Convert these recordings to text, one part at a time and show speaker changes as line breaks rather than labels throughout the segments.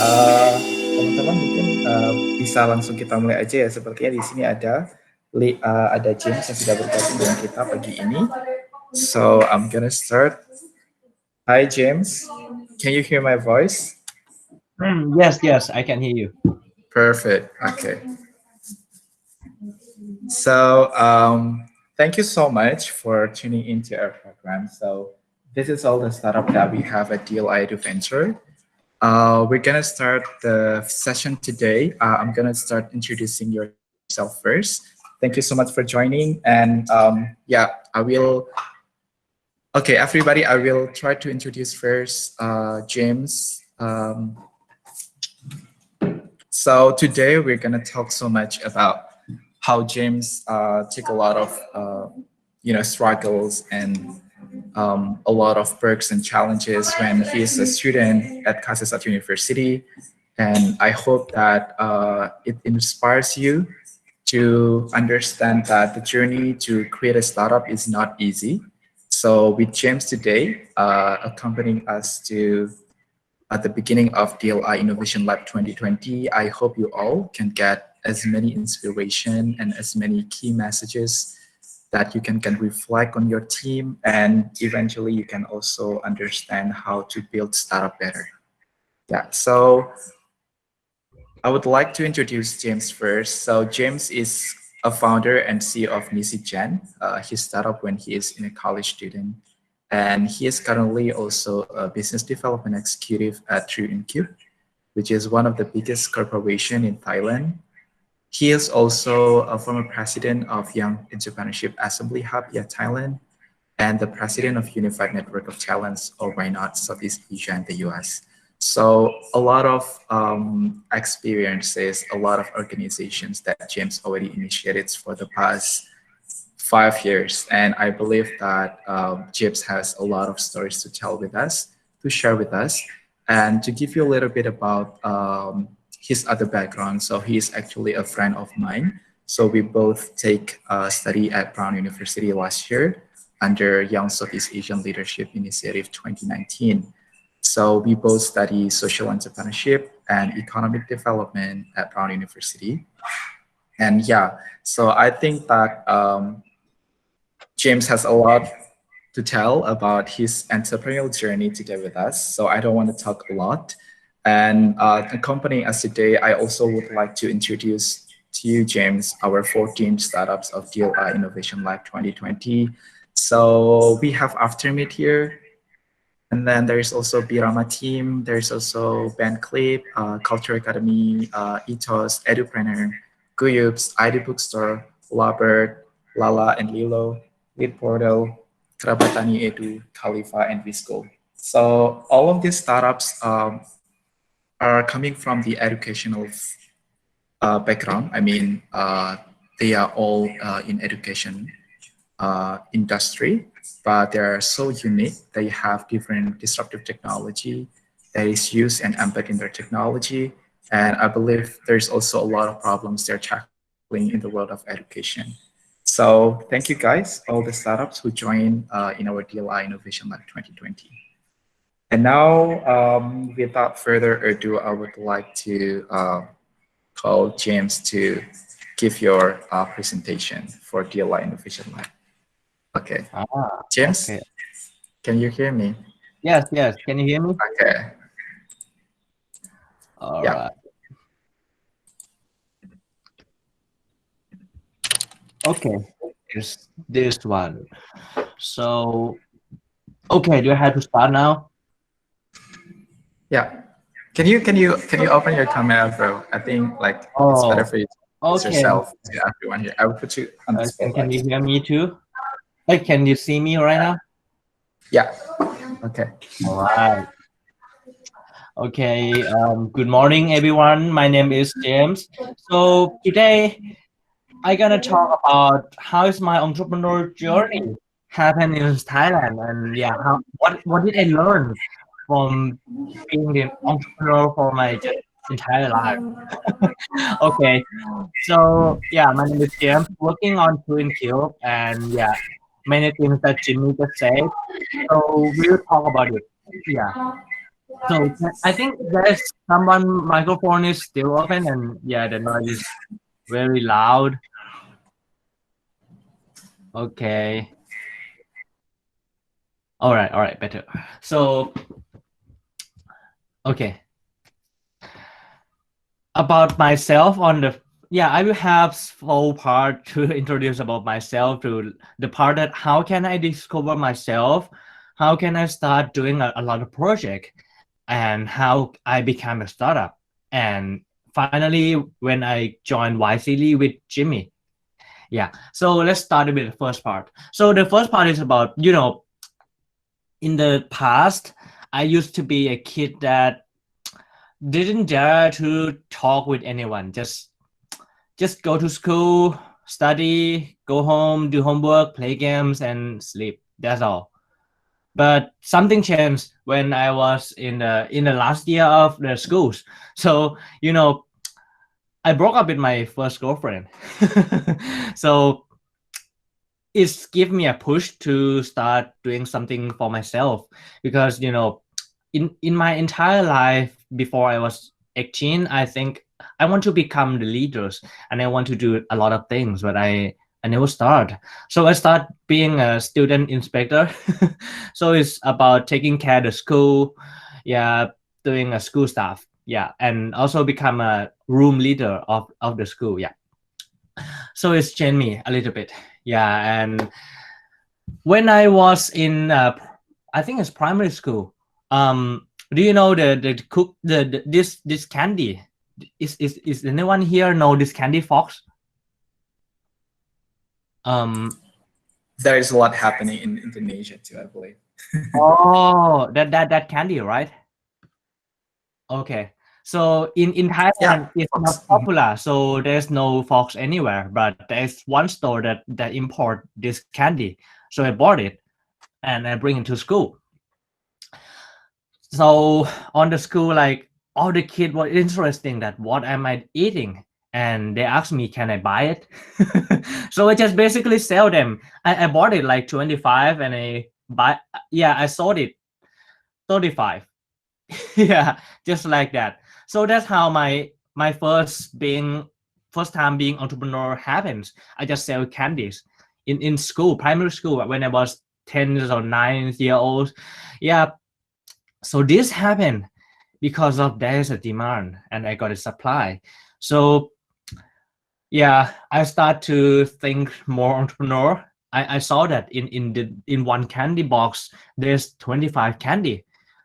Teman-teman mungkin bisa langsung kita mulai aja ya. Sepertinya di sini ada James yang sudah bergabung dengan kita pagi ini. So I'm gonna start. Hi James, can you hear my voice?
Yes, I can hear you.
Perfect. Okay. So thank you so much for tuning into our program. So this is all the startup that we have at DLI Innovation. We're gonna start the session today. I'm gonna start introducing yourself first. Thank you so much for joining. And I will. Okay, everybody, I will try to introduce first James. So today we're gonna talk so much about how James took a lot of struggles and a lot of perks and challenges when he's a student at Kasih University. And I hope that it inspires you to understand that the journey to create a startup is not easy. So with James today, accompanying us to at the beginning of DLI Innovation Lab 2020, I hope you all can get as many inspiration and as many key messages that you can reflect on your team, and eventually you can also understand how to build startup better. Yeah, so I would like to introduce James first. So James is a founder and CEO of Nisijan, his startup when he is in a college student. And he is currently also a business development executive at Incube, which is one of the biggest corporation in Thailand. He is also a former president of Young Entrepreneurship Assembly Hub here Thailand, and the president of Unified Network of Talents, or why not, Southeast Asia and the US. So a lot of experiences, a lot of organizations that James already initiated for the past 5 years. And I believe that James has a lot of stories to tell with us, to share with us, and to give you a little bit about his other background. So he is actually a friend of mine. So we both take study at Brown University last year under Young Southeast Asian Leadership Initiative 2019. So we both study social entrepreneurship and economic development at Brown University. And yeah, so I think that James has a lot to tell about his entrepreneurial journey today with us. So I don't want to talk a lot. And accompanying us today, I also would like to introduce to you, James, our 14 startups of DLI Innovation Lab 2020. So we have Aftermeet here. And then there's also Birama team. There's also Band Clip, Culture Academy, Ethos, Edupreneur, Guyups, ID Bookstore, Labert, Lala and Lilo, Lead Portal, Kerabatani Edu, Khalifa, and Visco. So all of these startups are coming from the educational background. I mean, they are all in education industry, but they're so unique. They have different disruptive technology that is used and embedded in their technology. And I believe there's also a lot of problems they're tackling in the world of education. So thank you guys, all the startups who joined in our DLI Innovation Lab 2020. And now, without further ado, I would like to call James to give your presentation for DLI Innovation Lab. Okay. James,
Okay.
can you hear me?
Yes. Can you hear me?
Okay.
All
Yeah.
right. Okay. Here's this one. So, okay. Do I have to start now?
Yeah. Can you open your camera, bro? I think like it's better for you to introduce
Okay.
yourself to everyone here. I will put you on the spotlight.
Can you hear me too? Like, can you see me right now?
Yeah. Okay.
All right. Okay. Good morning, everyone. My name is James. So today I'm gonna talk about how is my entrepreneurial journey happened in Thailand, and yeah, what did I learn from being the entrepreneur for my entire life. Okay, so yeah, my name is James, working on Incube, and yeah, many things that Jimmy just said. So we'll talk about it. Yeah. So I think there's someone microphone is still open, and yeah, the noise is very loud. Okay. All right, better. So okay, about myself on the yeah, I will have full part to introduce about myself to the part that how can I discover myself, how can I start doing a lot of project, and how I become a startup, and finally when I joined YCD with Jimmy. Yeah, so let's start with the first part. So the first part is about in the past I used to be a kid that didn't dare to talk with anyone. Just go to school, study, go home, do homework, play games, and sleep. That's all. But something changed when I was in the last year of the schools. So I broke up with my first girlfriend. So it's give me a push to start doing something for myself because in my entire life before I was 18, I think I want to become the leaders and I want to do a lot of things, but I never start. So I start being a student inspector. So it's about taking care of the school, yeah, doing a school staff, yeah, and also become a room leader of the school, yeah. So it's changed me a little bit, yeah. And when I was in I think it's primary school. Do you know the cook the this candy? Is anyone here know this candy fox? Um.
There is a lot happening in Indonesia too, I believe.
Oh, that candy, right? Okay. So in
Yeah,
Thailand, it's not
Fox.
popular. So there's no fox anywhere. But there's one store that import this candy. So I bought it and I bring it to school. So on the school, like all the kids were interesting that what am I eating, and they asked me, can I buy it? So I just basically sell them. I bought it like 25 and I buy, yeah, I sold it 35. Yeah, just like that. So that's how my first time being entrepreneur happens. I just sell candies in school, primary school, when I was 10 or 9 year old. Yeah, so this happened because of there's a demand and I got a supply. So yeah, I start to think more entrepreneur. I saw that in one candy box there's 25 candy.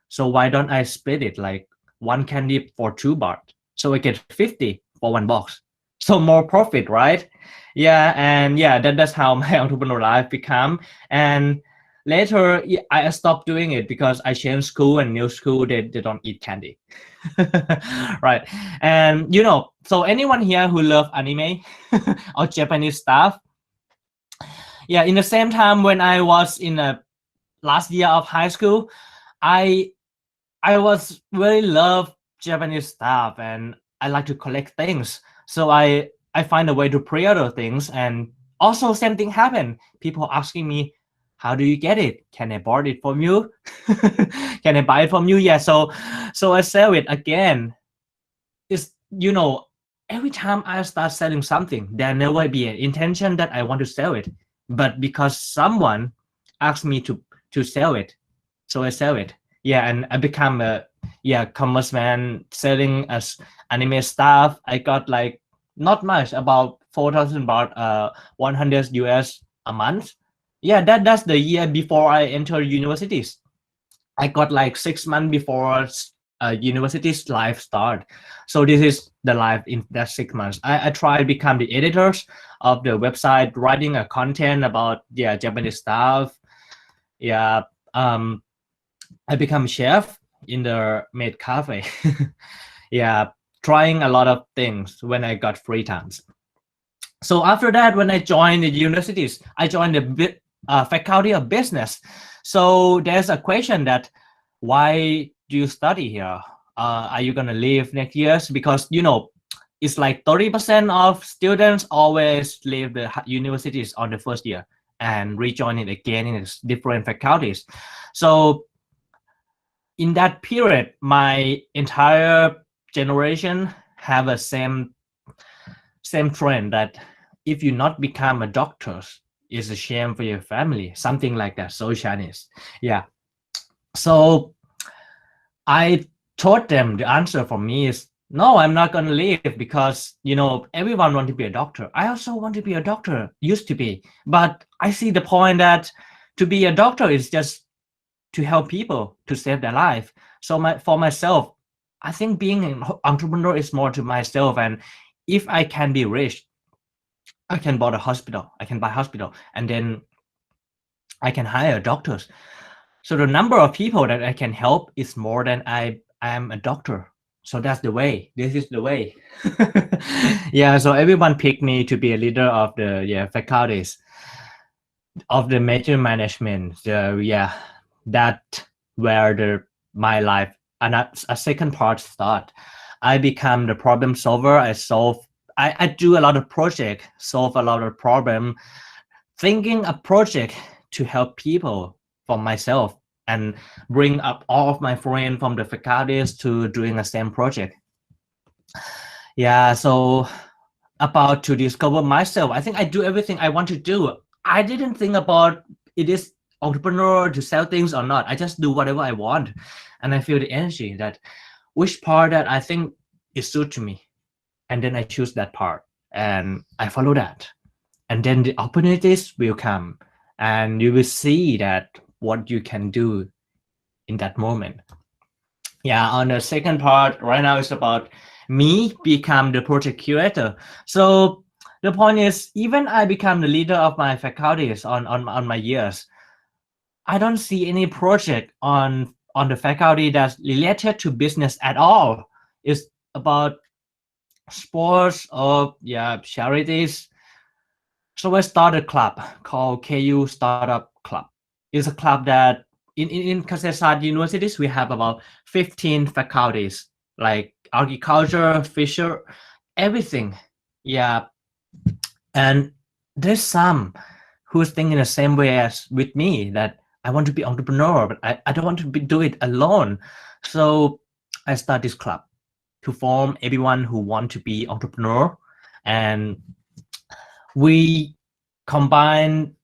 So why don't I split it like one candy for 2 baht? So I get 50 for one box. So more profit, right? Yeah, and yeah, that's how my entrepreneur life become. And later I stopped doing it because I changed school and new school they don't eat candy. Right. And so anyone here who love anime or Japanese stuff, yeah, in the same time when I was in the last year of high school, I I was really love Japanese stuff and I like to collect things. So I find a way to pre-order things, and also same thing happened. People asking me, how do you get it? Can I borrow it from you? Can I buy it from you? Yeah. So I sell it again. It's every time I start selling something, there never be an intention that I want to sell it, but because someone asked me to sell it, so I sell it. Yeah, and I become a commerce man selling as anime stuff. I got like not much, about 4,000 baht, 100 US a month. Yeah, that's the year before I enter universities. I got like 6 months before university's life start. So this is the life in that 6 months. I try to become the editors of the website, writing a content about Japanese stuff. Yeah, I become chef in the maid cafe. Yeah, trying a lot of things when I got free times. So after that, when I joined the universities, I joined the faculty of business. So there's a question that why do you study here? Are you gonna leave next year? Because it's like 30% of students always leave the universities on the first year and rejoin it again in different faculties. So in that period, my entire generation have a same trend that if you not become a doctor, it's a shame for your family, something like that. So Chinese, yeah. So I told them the answer for me is no, I'm not going to leave because everyone want to be a doctor. I also want to be a doctor, used to be, but I see the point that to be a doctor is just to help people to save their life. So for myself, I think being an entrepreneur is more to myself, and if I can be rich, I can buy a hospital, and then I can hire doctors. So the number of people that I can help is more than I am a doctor. So that's the way. This is the way. Yeah. So everyone picked me to be a leader of the faculties of the major management. So yeah, that where my life and a second part start. I become the problem solver. I do a lot of project, solve a lot of problem, thinking a project to help people for myself and bring up all of my friends from the faculties to doing the same project. Yeah, so about to discover myself, I think I do everything I want to do. I didn't think about it is entrepreneur to sell things or not. I just do whatever I want, and I feel the energy that which part that I think is suit to me, and then I choose that part and I follow that, and then the opportunities will come, and you will see that what you can do in that moment. Yeah, on the second part right now is about me become the project curator. So the point is, even I become the leader of my faculties on my years, I don't see any project on the faculty that's related to business at all. It's about sports or charities. So I started a club called KU Startup Club. It's a club that in Kasetsart universities, we have about 15 faculties like agriculture, fisher, everything. Yeah. And there's some who's thinking the same way as with me that I want to be entrepreneur, but I don't want to do it alone. So I start this club to form everyone who want to be entrepreneur, and we combine,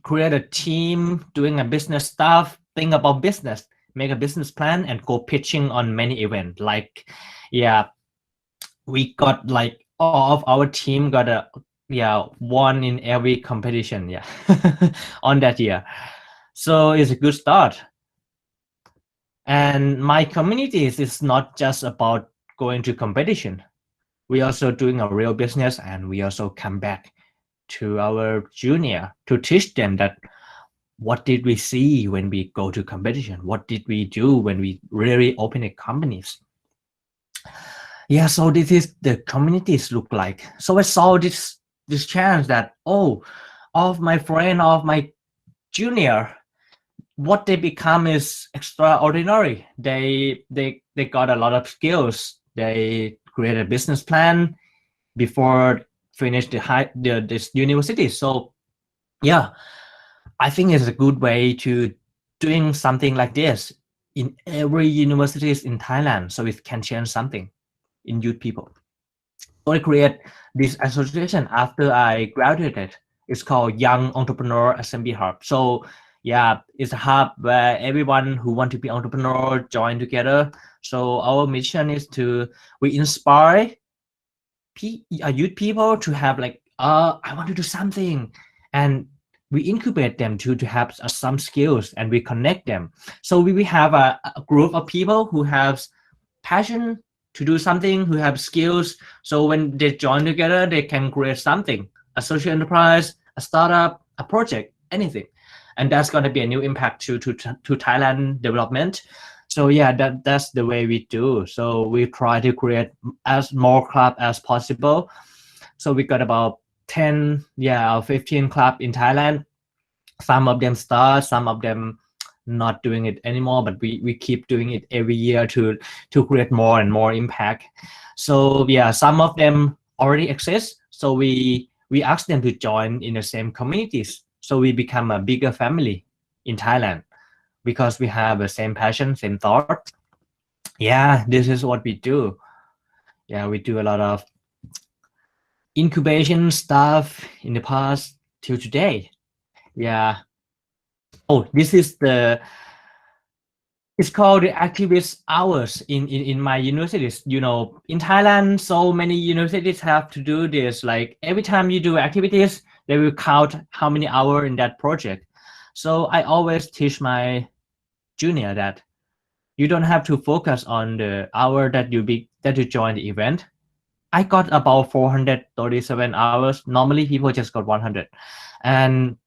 create a team doing a business stuff, think about business, make a business plan, and go pitching on many events. Like, yeah, we got like all of our team got a one in every competition. Yeah, on that year. So it's a good start. And my communities is not just about going to competition. We also doing a real business, and we also come back to our junior to teach them that what did we see when we go to competition? What did we do when we really open a companies? Yeah, so this is the communities look like. So I saw this chance that all of my friend, all of my junior, what they become is extraordinary. They got a lot of skills. They create a business plan before finish this university. So yeah, I think it's a good way to doing something like this in every universities in Thailand, so it can change something in youth people. So I create this association after I graduated. It's called Young Entrepreneur Assembly Hub. So yeah, it's a hub where everyone who want to be entrepreneur join together. So our mission is we inspire youth people to have like, I want to do something, and we incubate them to have some skills, and we connect them. So we have a group of people who have passion to do something, who have skills. So when they join together, they can create something, a social enterprise, a startup, a project, anything. And that's going to be a new impact to Thailand development. So yeah, that's the way we do. So we try to create as more club as possible. So we got about 10, or 15 club in Thailand. Some of them start, some of them not doing it anymore, but we keep doing it every year to create more and more impact. So yeah, some of them already exist. So we ask them to join in the same communities. So we become a bigger family in Thailand. because we have the same passion, same thought. Yeah, this is what we do. Yeah, we do a lot of incubation stuff in the past till today. Yeah. Oh, this is the, it's called the activist hours in my universities. You know, in Thailand, so many universities have to do this. Like every time you do activities, they will count how many hours in that project. So I always teach my junior that you don't have to focus on the hour that you join the event. I got about 437 hours. Normally people just got 100. And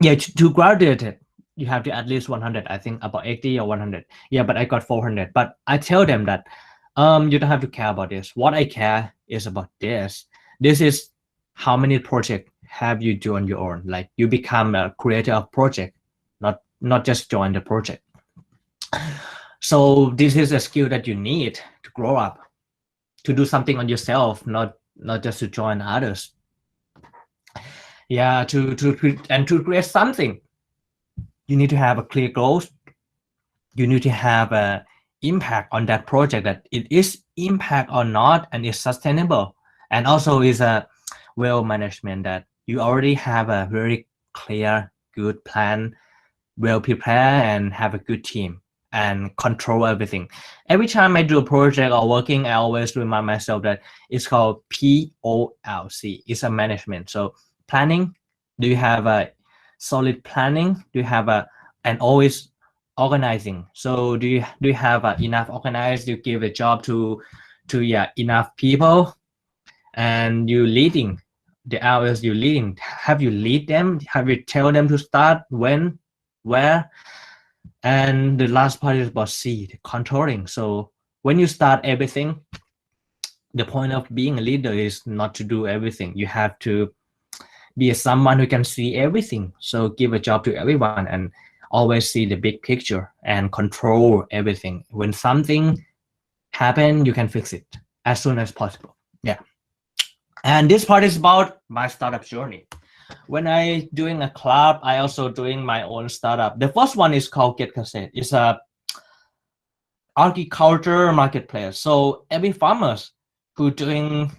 yeah, to graduate it, you have to at least 100. I think about 80 or 100. Yeah, but I got 400. But I tell them that you don't have to care about this. What I care is about this. This is how many projects have you do on your own. Like you become a creator of project, not just join the project. So this is a skill that you need to grow up, to do something on yourself, not just to join others. Yeah, to create something, you need to have a clear goals. You need to have a impact on that project, that it is impact or not, and is sustainable, and also is a well management, that you already have a very clear, good plan, well prepared, and have a good team and control everything. Every time I do a project or working, I always remind myself that it's called POLC. It's a management. So planning, do you have a solid planning? Do you have and always organizing? So do you have enough organized? You give a job to enough people, and you leading the hours you leading. Have you lead them? Have you tell them to start when, where? And the last part is about C, the controlling. So when you start everything, the point of being a leader is not to do everything. You have to be someone who can see everything. So give a job to everyone and always see the big picture and control everything. When something happen, you can fix it as soon as possible. Yeah. And this part is about my startup journey. When I doing a club, I also doing my own startup. The first one is called Terimakasih. It's a agriculture marketplace. So every farmers who doing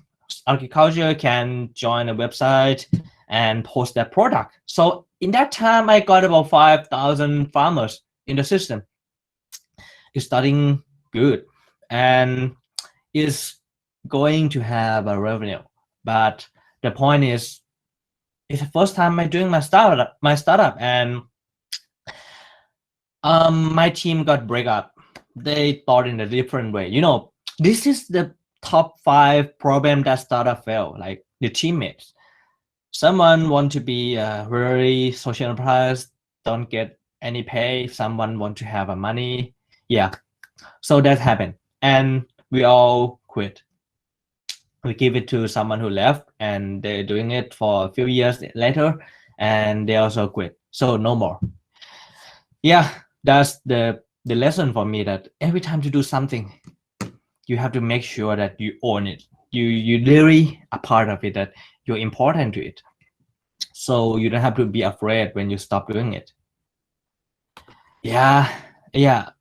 agriculture can join a website and post their product. So in that time, I got about 5,000 farmers in the system. It's starting good and is going to have a revenue. But the point is, it's the first time I'm doing my startup, and my team got break up. They thought in a different way. You know, this is the top 5 problem that startup fail, like the teammates. Someone want to be a very social enterprise, don't get any pay. Someone want to have a money. Yeah, so that happened, and we all quit. We give it to someone who left, and they're doing it for a few years later, and they also quit. So no more. Yeah, that's the lesson for me, that every time to do something, you have to make sure that you own it. You really a part of it, that you're important to it. So you don't have to be afraid when you stop doing it. Yeah.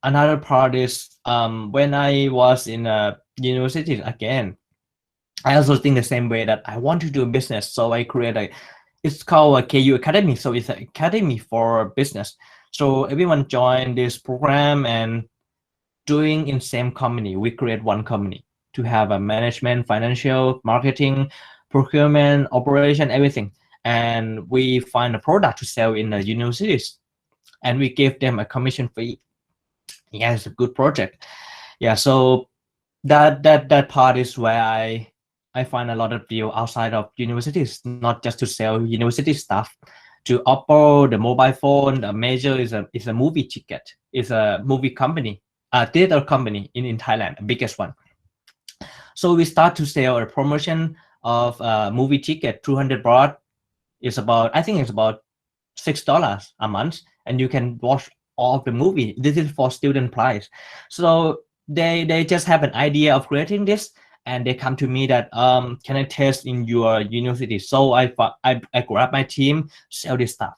Another part is when I was in a university again, I also think the same way, that I want to do business. So I create it's called a KU Academy. So it's an academy for business. So everyone join this program and doing in same company. We create one company to have a management, financial, marketing, procurement, operation, everything. And we find a product to sell in the universities, and we give them a commission fee. Yeah, it's a good project. Yeah, so that part is where I find a lot of deal outside of universities, not just to sell university stuff. To Oppo, the mobile phone, the major is a movie ticket. It's a movie company, a theater company in Thailand, the biggest one. So we start to sell a promotion of a movie ticket, 200 baht. I think it's about $6 a month, and you can watch all of the movie. This is for student price. So they just have an idea of creating this, and they come to me that can I test in your university? So I grab my team, sell this stuff.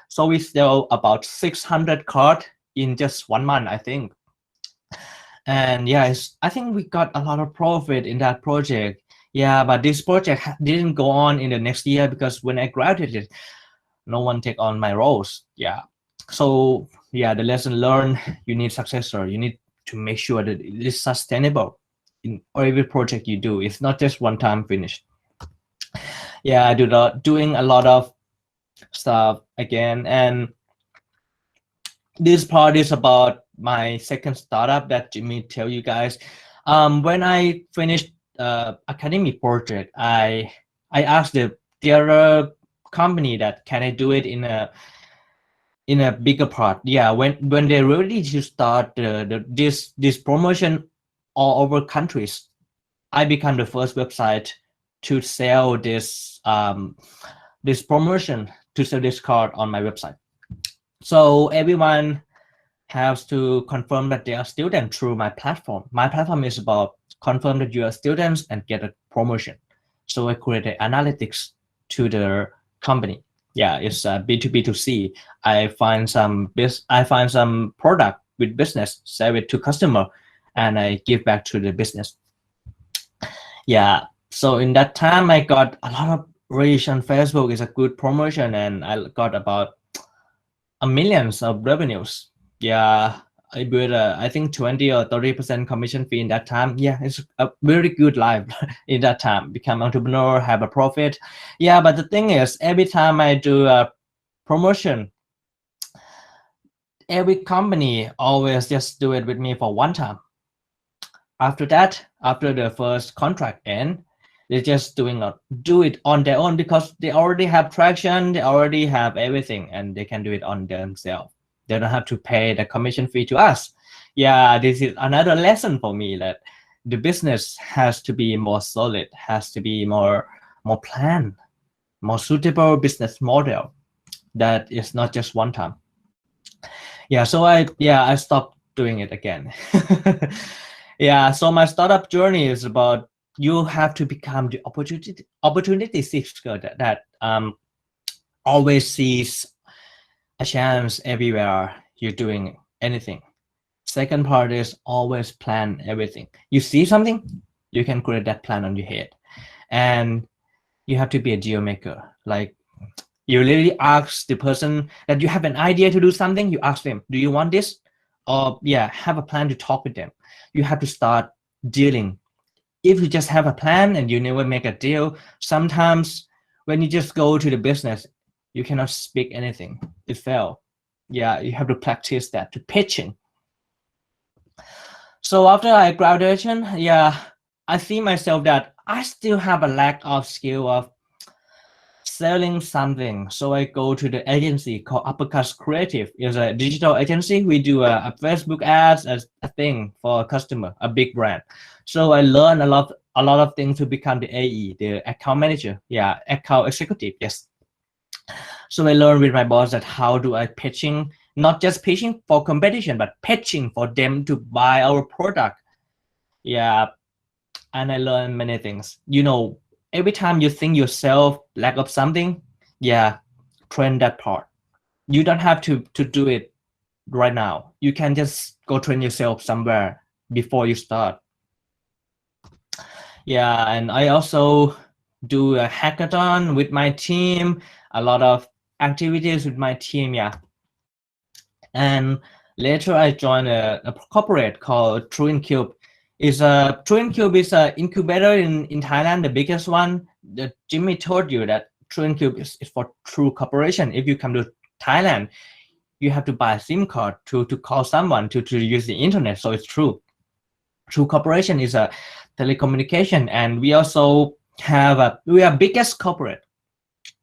So we sell about 600 cards in just 1 month, I think. And yeah, I think we got a lot of profit in that project. Yeah, but this project didn't go on in the next year because when I graduated, no one take on my roles. Yeah, so yeah, the lesson learned: you need successor. You need to make sure that it is sustainable in every project you do. It's not just one time finished. Yeah, doing a lot of stuff again, and this part is about my second startup that Jimmy tell you guys. When I finished academic project, I asked the other company that can I do it in a bigger part. Yeah, when they're ready to start this promotion all over countries, I become the first website to sell this promotion, to sell this card on my website. So everyone has to confirm that they are students through my platform. My platform is about confirm that you are students and get a promotion. So I created analytics to the company. Yeah, it's B2B2C. I find some product with business, sell it to customer, and I give back to the business. Yeah, so in that time I got a lot of reach on Facebook. Is a good promotion, and I got about millions of revenues. Yeah, I built I think 20 or 30% commission fee in that time. Yeah, it's a very good life in that time. Become entrepreneur, have a profit. Yeah, but the thing is, every time I do a promotion, every company always just do it with me for one time. After that, after the first contract end, they're just do it on their own because they already have traction, they already have everything, and they can do it on themselves. They don't have to pay the commission fee to us. Yeah, this is another lesson for me, that the business has to be more solid, has to be more planned, more suitable business model that is not just one time. Yeah, so I stopped doing it again. Yeah, so my startup journey is about, you have to become the opportunity seeker that always sees a chance everywhere you're doing anything. Second part is always plan everything. You see something, you can create that plan on your head, and you have to be a deal maker. Like, you literally ask the person that you have an idea to do something. You ask them, do you want this? Or yeah, have a plan to talk with them. You have to start dealing. If you just have a plan and you never make a deal, sometimes when you just go to the business, you cannot speak anything. It fail. Yeah, you have to practice that, to pitching. So after I graduation, yeah, I see myself that I still have a lack of skill of selling something. So I go to the agency called Uppercut Creative. It's a digital agency. We do a Facebook ads as a thing for a customer, a big brand. So I learned a lot of things to become the AE, the account manager. Yeah, account executive. Yes. So I learned with my boss that how do I pitching, not just pitching for competition, but pitching for them to buy our product. Yeah, and I learned many things. You know, every time you think yourself lack of something, yeah, train that part. You don't have to do it right now. You can just go train yourself somewhere before you start. Yeah, and I also do a hackathon with my team, a lot of activities with my team. Yeah, and later I joined a corporate called True Incube. True Incube is an incubator in Thailand, the biggest one. That Jimmy told you that True Incube is for True Corporation. If you come to Thailand, you have to buy a SIM card to call someone to use the internet. So it's True. True Corporation is a telecommunication, and we also have we are biggest corporate.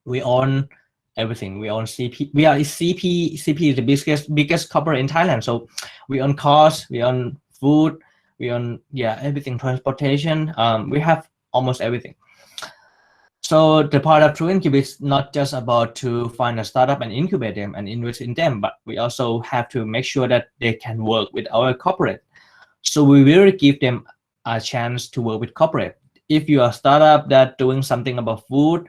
We own everything. We own CP. We are CP. CP is the biggest corporate in Thailand. So we own cars. We own food. We own everything, transportation. We have almost everything. So the part of True Incube is not just about to find a startup and incubate them and invest in them, but we also have to make sure that they can work with our corporate. So we will give them a chance to work with corporate. If you are a startup that doing something about food,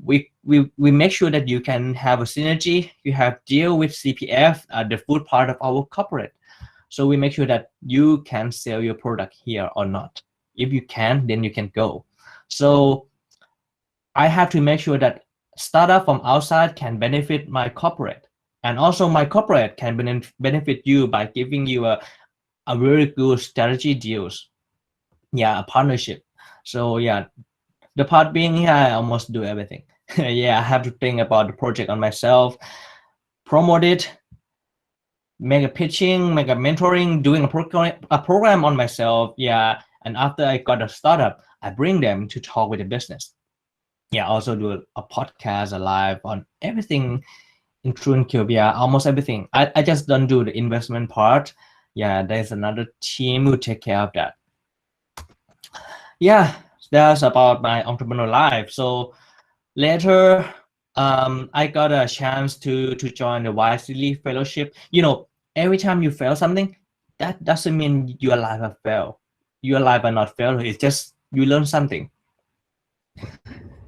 we we make sure that you can have a synergy, you have deal with CPF, the food part of our corporate. So we make sure that you can sell your product here or not. If you can, then you can go. So I have to make sure that startup from outside can benefit my corporate, and also my corporate can benefit you by giving you a very good strategy deals. Yeah, a partnership. So yeah, the part being here, I almost do everything. Yeah, I have to think about the project on myself, promote it, make a pitching, make a mentoring, doing a program on myself. Yeah, and after I got a startup, I bring them to talk with the business. Yeah, also do a podcast, a live on everything, including Cube. Yeah, almost everything. I just don't do the investment part. Yeah, there's another team who take care of that. Yeah, that's about my entrepreneur life. So later, I got a chance to join the Wisely Fellowship. You know, every time you fail something, that doesn't mean your life will fail. Your life will not fail. It's just you learn something.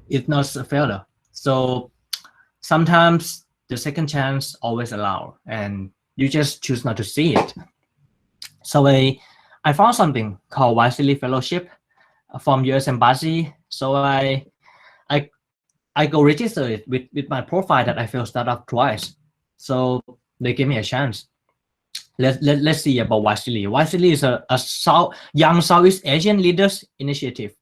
It's not a failure. So sometimes the second chance always allow, and you just choose not to see it. So I found something called Wisely Fellowship from US Embassy. So I I go register it with my profile that I failed startup twice. So they give me a chance. Let's see about Wisely. Wisely is a young Southeast Asian leaders initiative.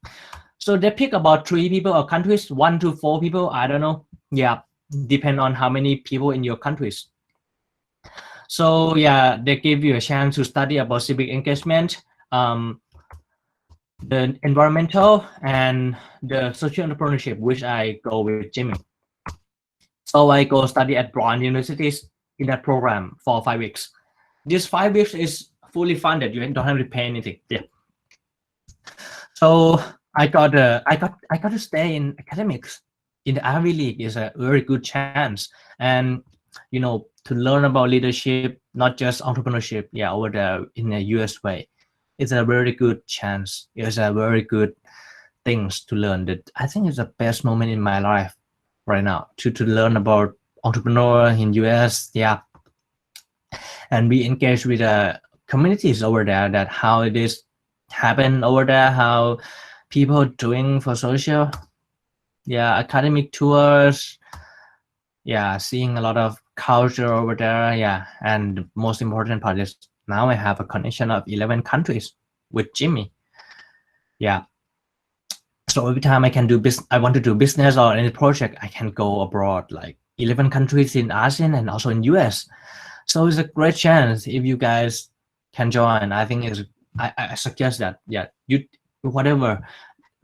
So they pick about 3 people or countries, 1 to 4 people, I don't know. Yeah, depend on how many people in your countries. So yeah, they give you a chance to study about civic engagement, the environmental and the social entrepreneurship, which I go with Jimmy. So I go study at Brown universities in that program for 5 weeks. This 5 weeks is fully funded. You don't have to pay anything. Yeah. So I got to stay in academics in the Ivy League is a very good chance, and you know, to learn about leadership, not just entrepreneurship. Yeah, over there in a US way, it's a very good chance. It's a very good things to learn. That I think is the best moment in my life right now to learn about entrepreneur in US. Yeah, and be engaged with the communities over there. That how it is happen over there, how people doing for social. Yeah, academic tours. Yeah, seeing a lot of culture over there. Yeah, and the most important part is now I have a connection of 11 countries with Jimmy. Yeah, so every time I can do business, I want to do business or any project, I can go abroad, like 11 countries in ASEAN and also in US. So it's a great chance if you guys can join. I think it's I suggest that. Yeah, you whatever.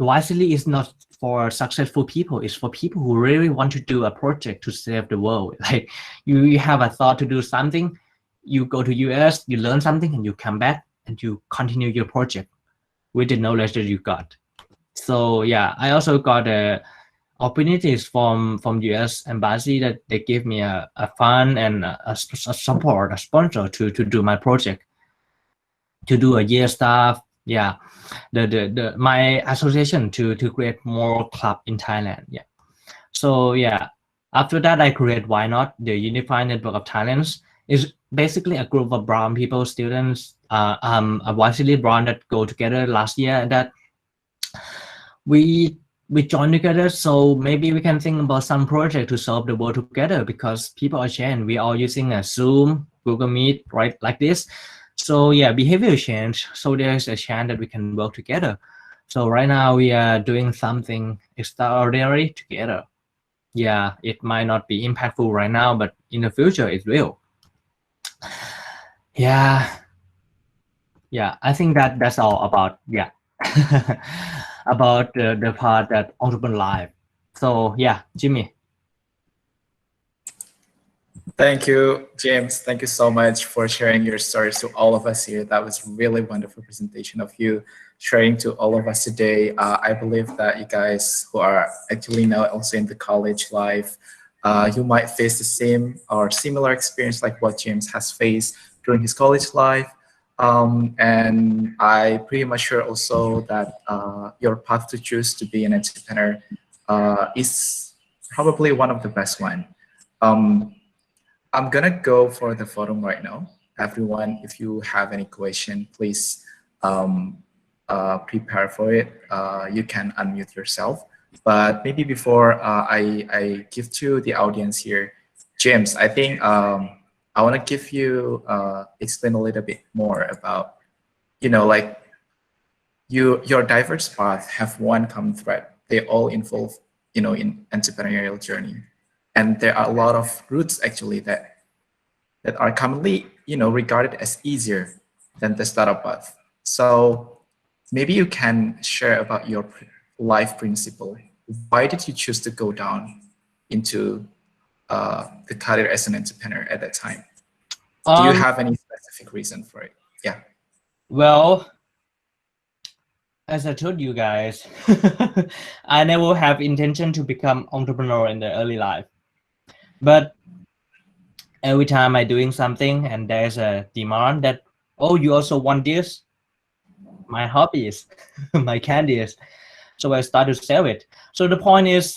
Wisely is not for successful people. It's for people who really want to do a project to save the world. Like you have a thought to do something, you go to US, you learn something, and you come back and you continue your project with the knowledge that you got. So yeah, I also got opportunities from US Embassy that they give me a fund and a support, a sponsor to do my project, to do a year staff. Yeah, the my association to create more club in Thailand. Yeah. So yeah, after that I create Why Not, the Unified Network of Talents. Is basically a group of brown people, students, a wisely brown that go together last year that we join together. So maybe we can think about some project to solve the world together, because people are changing. We are using a Zoom, Google Meet, right, like this. So yeah, behavior change. So there's a chance that we can work together. So right now we are doing something extraordinary together. Yeah, it might not be impactful right now, but in the future it will. Yeah, yeah. I think that's all about about the part that entrepreneur life. So yeah, Jimmy.
Thank you, James. Thank you so much for sharing your stories to all of us here. That was really wonderful presentation of you sharing to all of us today. I believe that you guys who are actually now also in the college life, you might face the same or similar experience like what James has faced during his college life. And I pretty much sure also that your path to choose to be an entrepreneur is probably one of the best one. Um, I'm gonna go for the forum right now. Everyone, if you have any question, please um, prepare for it. You can unmute yourself. But maybe before I give to the audience here, James, I think I want to give you explain a little bit more about, like your diverse path have one common thread. They all involve, in entrepreneurial journey, and there are a lot of routes actually that are commonly, regarded as easier than the startup path. So maybe you can share about your life principle. Why did you choose to go down into the career as an entrepreneur at that time? Do you
Um,
have any specific reason for it? Yeah.
well, as I told you guys, I never have intention to become entrepreneur in the early life. But every time I doing something and there's a demand that, oh, you also want this, my hobbies, my candies. So I start to sell it. So the point is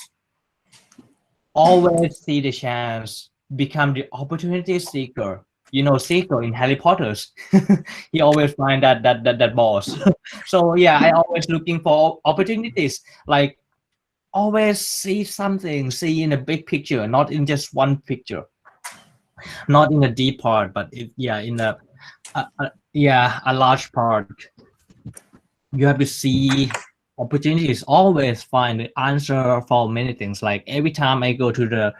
always see the chance, become the opportunity seeker. You know, seeker in Harry Potter's. He always find that boss. So yeah, I always looking for opportunities. Like always see something, see in a big picture, not in just one picture, not in a deep part, but yeah, in a large part. You have to see opportunities. Always find the answer for many things. Like every time I go to the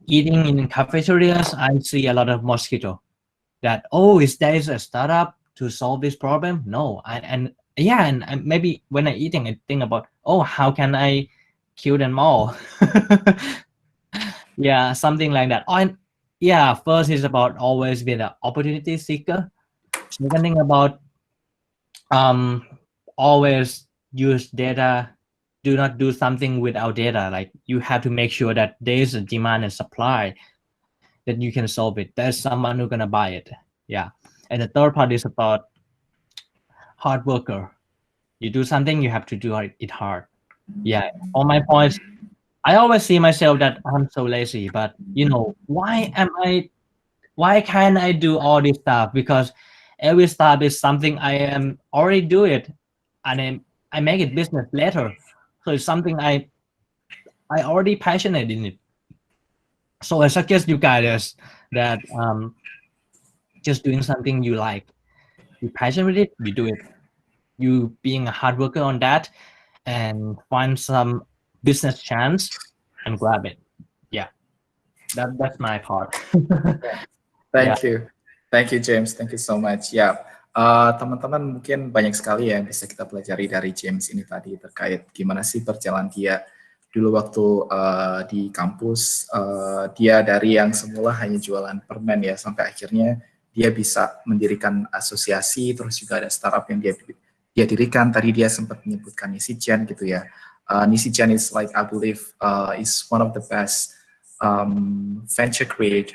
eating in cafeterias, I see a lot of mosquito. That, oh, is there a startup to solve this problem? No, and yeah, and maybe when I eating, I think about, oh, how can I kill them all? Yeah, something like that. Oh, and yeah, first is about always being an opportunity seeker. Second thing about um always use data. Do not do something without data. Like you have to make sure that there is a demand and supply, that you can solve it. There's someone who's gonna buy it. Yeah. And the third part is about hard worker. You do something, you have to do it hard. Yeah. All my points, I always see myself that I'm so lazy, but why can't I do all this stuff? Because every stuff is something I am already do it, and I make it business later. So it's something I already passionate in it. So I suggest you guys that just doing something you like, you passionate with it, you do it. You being a hard worker on that, and find some business chance and grab it. Yeah, that's my part. Yeah.
Thank you. Thank you, James. Thank you so much. Ya, teman-teman mungkin banyak sekali ya yang bisa kita pelajari dari James ini tadi terkait gimana sih perjalanan dia dulu waktu di kampus. Dia dari yang semula hanya jualan permen ya, sampai akhirnya dia bisa mendirikan asosiasi, terus juga ada startup yang dia dirikan. Tadi dia sempat menyebutkan Nisijan gitu ya. Nisijan is like, I believe, is one of the best venture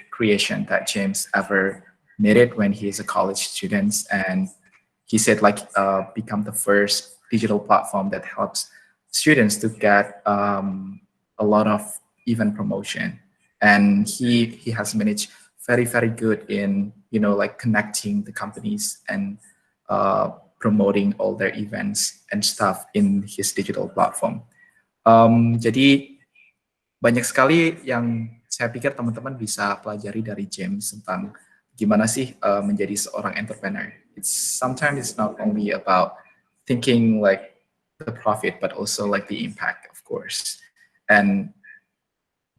creation that James ever made it when he is a college student. And he said like become the first digital platform that helps students to get a lot of event promotion. And he has managed very, very good in, like connecting the companies and promoting all their events and stuff in his digital platform. Jadi banyak sekali yang saya pikir teman-teman bisa pelajari dari James tentang gimana sih menjadi seorang entrepreneur. Sometimes it's not only about thinking like the profit, but also like the impact, of course. And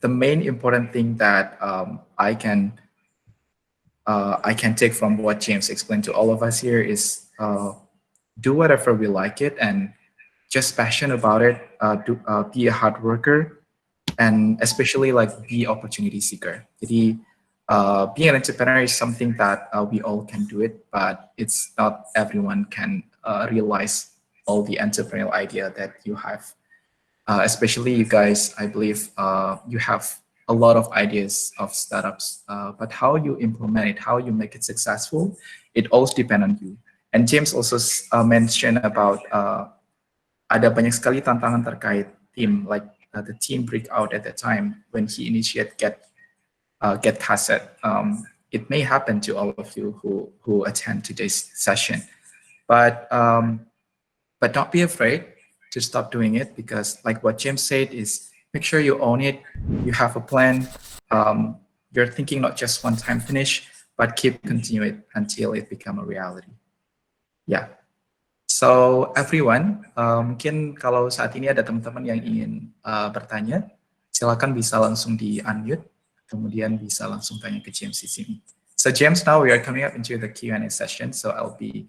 the main important thing that I can take from what James explained to all of us here is do whatever we like it and just passionate about it. Be a hard worker. And especially like be opportunity seeker. Jadi being an entrepreneur is something that we all can do it, but it's not everyone can realize all the entrepreneurial idea that you have. Especially you guys, I believe you have a lot of ideas of startups, but how you implement it, how you make it successful, it all depends on you. And James also mentioned about ada banyak sekali tantangan terkait tim, like the team break out at that time when he initiate get cassette. It may happen to all of you who attend today's session, but don't be afraid to stop doing it, because like what James said is, make sure you own it. You have a plan. You're thinking not just one time finish, but keep continue it until it become a reality. Yeah. So everyone, mungkin kalau saat ini ada teman-teman yang ingin bertanya, silakan bisa langsung di unmute, kemudian bisa langsung tanya ke James di sini. So James, now we are coming up into the Q&A session. So I'll be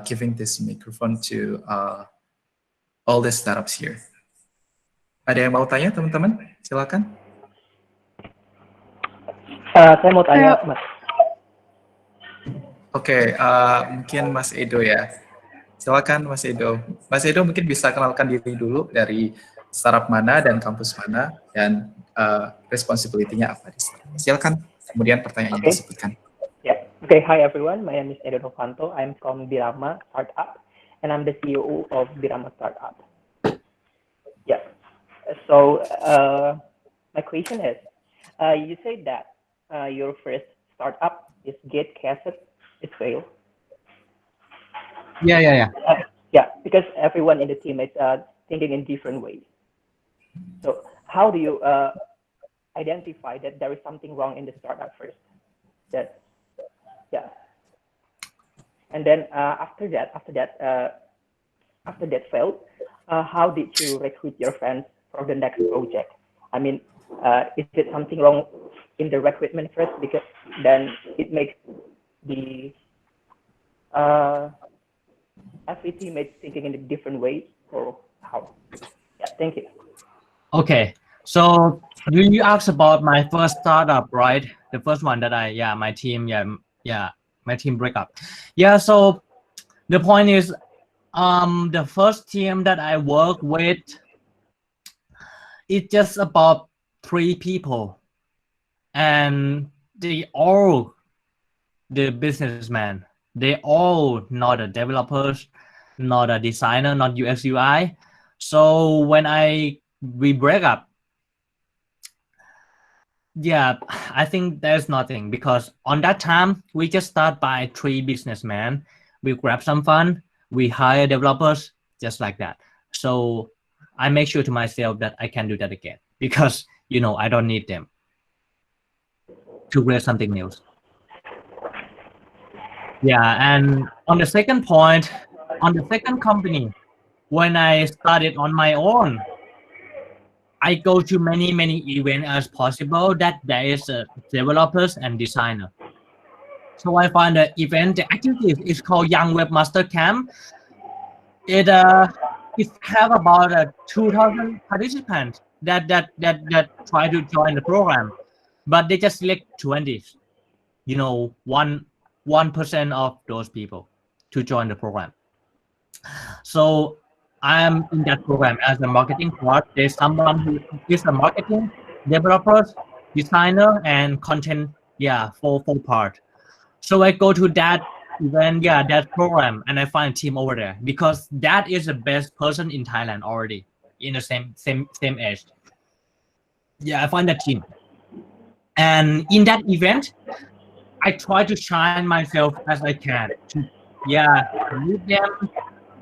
giving this microphone to all the startups here. Ada yang mau tanya, teman-teman? Silakan.
Saya mau tanya, Mas.
Oke, mungkin Mas Edo ya. Silakan Mas Edo. Mas Edo mungkin bisa kenalkan diri dulu, dari startup mana dan kampus mana, dan responsibility-nya apa di sana. Silakan, kemudian pertanyaannya disebutkan.
Yeah. Okay, hi everyone. My name is Edo Novanto. I'm from Birama Startup, and I'm the CEO of Birama Startup. Yeah. So my question is, you said that your first startup is get cassette, it failed.
Yeah.
Yeah, because everyone in the team is thinking in different ways. So how do you identify that there is something wrong in the startup first? Yeah. And then after that failed, how did you recruit your friends for the next project? I mean, is it something wrong in the recruitment first, because then it makes the every teammate thinking in a different way, or how? Yeah, thank you.
Okay, so you asked about my first startup, right? The first one that my team break up. Yeah, so the point is, the first team that I work with, it's just about 3 people, and they all the businessmen. They all not a developers, not a designer, not UX UI. So when we break up, yeah, I think there's nothing, because on that time we just start by 3 businessmen. We grab some fund, we hire developers, just like that. So I make sure to myself that I can do that again, because I don't need them to create something new. Yeah, and on the second point, on the second company, when I started on my own, I go to many events as possible that there is developers and designer. So I find the event, the activity is called Young Webmaster Camp. It have about 2,000 participants that try to join the program, but they just select 20. 1% of those people to join the program. So I'm in that program as a marketing part. There's someone who is a marketing, developers, designer, and content, full part. So I go to that event, that program, and I find a team over there, because that is the best person in Thailand already, in the same age. Yeah, I find that team. And in that event, I try to shine myself as I can to meet them,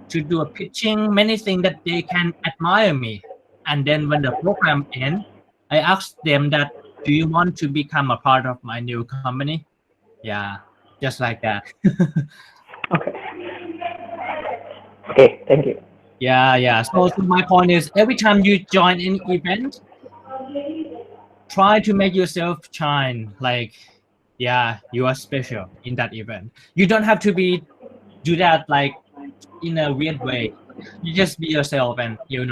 to do a pitching, many things that they can admire me. And then when the program ends, I ask them that, do you want to become a part of my new company? Yeah, just like that.
Okay, thank you.
Yeah. So my point is, every time you join an event, try to make yourself shine, like, you are special in that event. You don't have to do that like in a weird way. You just be yourself, and you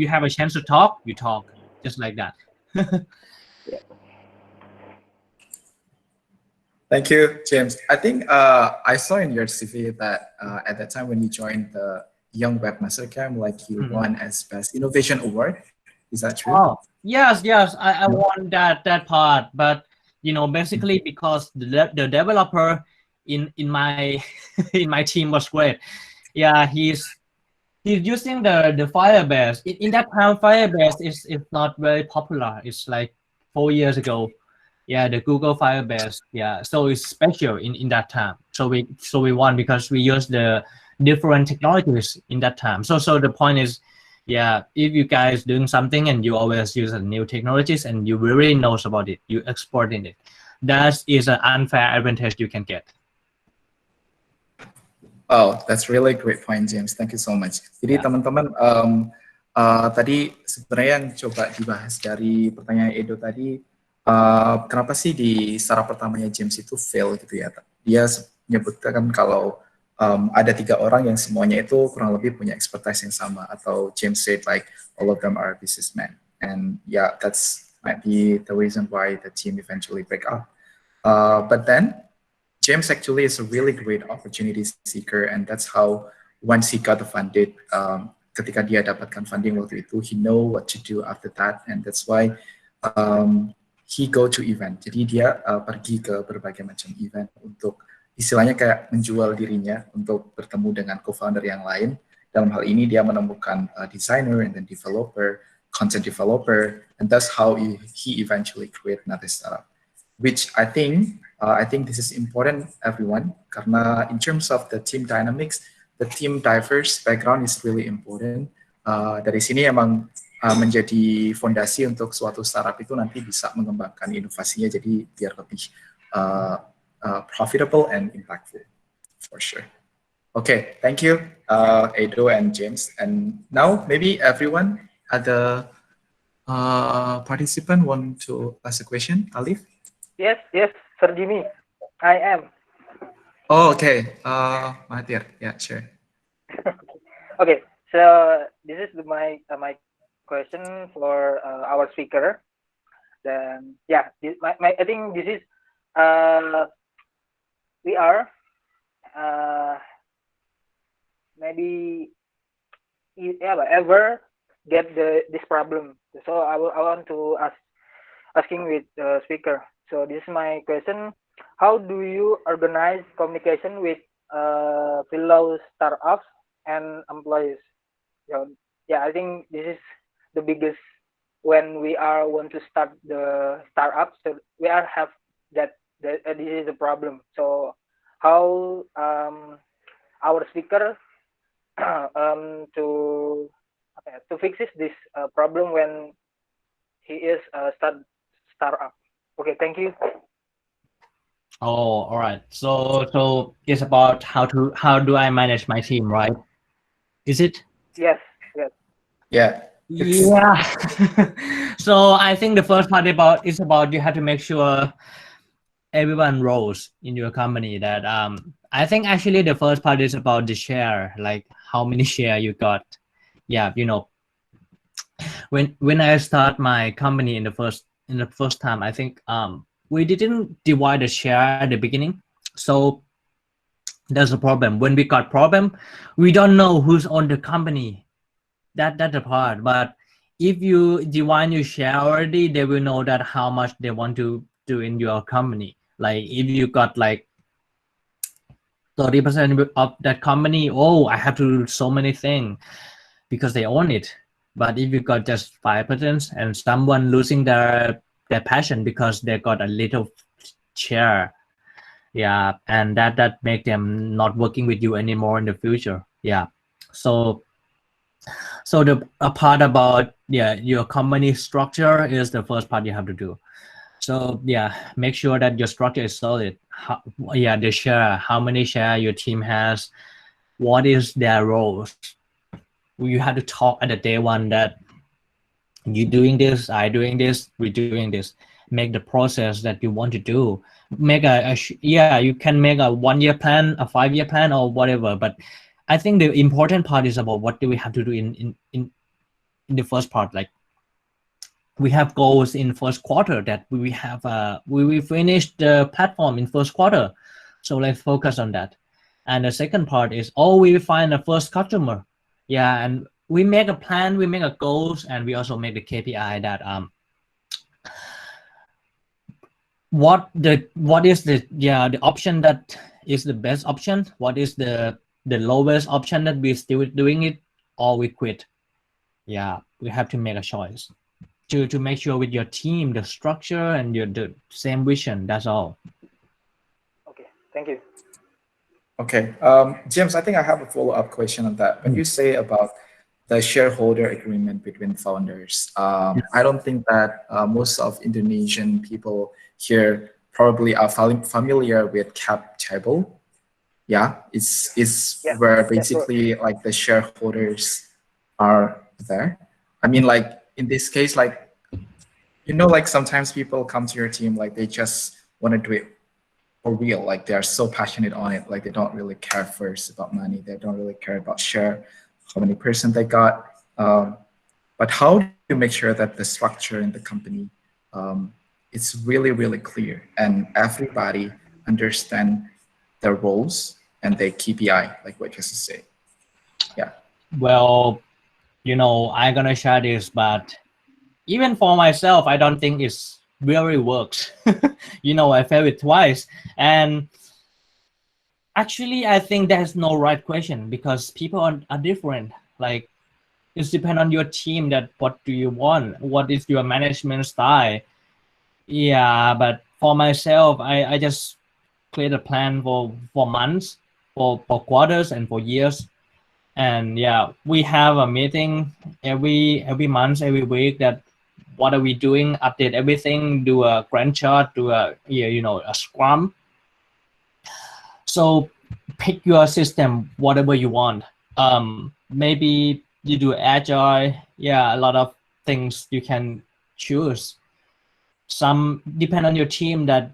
have a chance to talk, you talk, just like that.
Thank you, James. I think I saw in your CV that at that time when you joined the Young Webmaster Camp, like you won as Best Innovation Award. Is that true?
Oh, yes. I won that part, but basically because the developer in my in my team was great. Yeah, he's he's using the Firebase. In that time, Firebase is not very popular. It's like 4 years ago. Yeah, the Google Firebase. Yeah, so it's special in that time. So we won because we use the different technologies in that time. So the point is, yeah, if you guys doing something and you always use new technologies and you really knows about it, you exporting it. That is an unfair advantage you can get.
Oh, that's really great point, James. Thank you so much. Jadi
Yeah.
teman-teman, tadi sebenarnya yang coba dibahas dari pertanyaan Edo tadi, kenapa sih di startup pertamanya James itu fail gitu ya? Dia menyebutkan kalau ada 3 orang yang semuanya itu kurang lebih punya expertise yang sama, atau James said like all of them are businessmen, and yeah, that's might be the reason why the team eventually break up. But then James actually is a really great opportunity seeker, and that's how once he got the funded, ketika dia dapatkan funding waktu itu, he know what to do after that, and that's why he go to event. Jadi dia pergi ke berbagai macam event untuk istilahnya kayak menjual dirinya untuk bertemu dengan co-founder yang lain. Dalam hal ini dia menemukan designer and then developer, content developer, and that's how he eventually create another startup. Which I think this is important, everyone, karena in terms of the team dynamics, the team diverse background is really important. Dari sini emang menjadi fondasi untuk suatu startup itu nanti bisa mengembangkan inovasinya jadi biar lebih profitable and impactful, for sure. Okay, thank you, Edo and James. And now maybe everyone, other participant want to ask a question, Alif?
Yes, Sir Jimmy, I am.
Oh, okay. Mahathir, yeah, sure.
Okay, so this is my question for our speaker. Then yeah, I think this is we are maybe ever get this problem. So I want to asking with the speaker. So this is my question: how do you organize communication with fellow startups and employees? Yeah, I think this is the biggest when we want to start the startup. So we have that this is the problem. So how our speaker to fix this problem when he is startup. Okay, thank you.
Oh, all right. So it's about how do I manage my team, right? Is it?
Yes.
Yeah.
Yeah. So I think the first part is about you have to make sure everyone roles in your company. That I think actually the first part is about the share, like how many share you got. Yeah, when I start my company in the first time, I think we didn't divide the share at the beginning, so there's a problem. When we got problem, we don't know who's on the company. That's the part. But if you divide your share already, they will know that how much they want to do in your company. Like if you got like 30% of that company, oh, I have to do so many things because they own it. But if you got just 5% and someone losing their passion because they got a little share, yeah, and that make them not working with you anymore in the future. Yeah, so the a part about your company structure is the first part you have to do. So yeah, make sure that your structure is solid. The share, how many share your team has, what is their roles. You have to talk at the day one that you doing this, I doing this, we doing this. Make the process that you want to do. Make you can make a 1-year plan, a 5-year plan, or whatever. But I think the important part is about what do we have to do in the first part. Like we have goals in first quarter that we have we finish the platform in first quarter. So let's focus on that. And the second part is we find a first customer. Yeah, and we make a plan, we make a goals, and we also make the KPI that what is the option that is the best option, what is the lowest option that we still doing it or we quit. Yeah, we have to make a choice to make sure with your team, the structure and the same vision. That's all.
Okay, thank you.
Okay, James, I think I have a follow-up question on that. When you say about the shareholder agreement between founders, I don't think that most of Indonesian people here probably are familiar with cap table. Yeah, it's
Yeah,
where
yeah, sure.
basically like the shareholders are there. I mean, like in this case, like like sometimes people come to your team like they just want to do it for real, like they are so passionate on it, like they don't really care first about money, they don't really care about share, how many percent they got. But how do you make sure that the structure in the company is really, really clear and everybody understand their roles and their KPI, like what you just said? Yeah.
Well, I'm gonna share this, but even for myself, I don't think it's really works. I failed it twice, and actually, I think there's no right question because people are different. Like it's depend on your team that what do you want, what is your management style. Yeah, but for myself, I just create a plan for months, for quarters, and for years. And yeah, we have a meeting every month, every week, that what are we doing, update everything, do a grand chart, do a scrum. So pick your system, whatever you want. Maybe you do agile. Yeah, a lot of things you can choose. Some depend on your team, that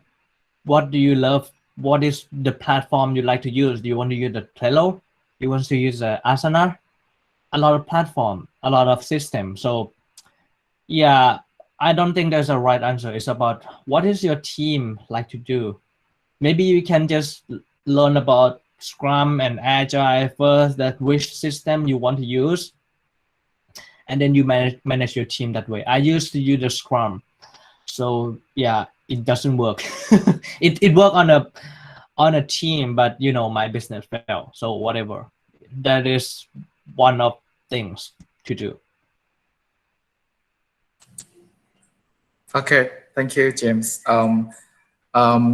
what do you love, what is the platform you like to use. Do you want to use the Trello? You want to use Asana? A lot of platform, a lot of system. So yeah, I don't think there's a right answer. It's about what is your team like to do. Maybe you can just learn about Scrum and Agile first, that which system you want to use, and then you manage your team that way. I used to use the Scrum, so yeah, it doesn't work. it worked on a team, but my business failed. So whatever, that is one of things to do.
Oke, thank you James.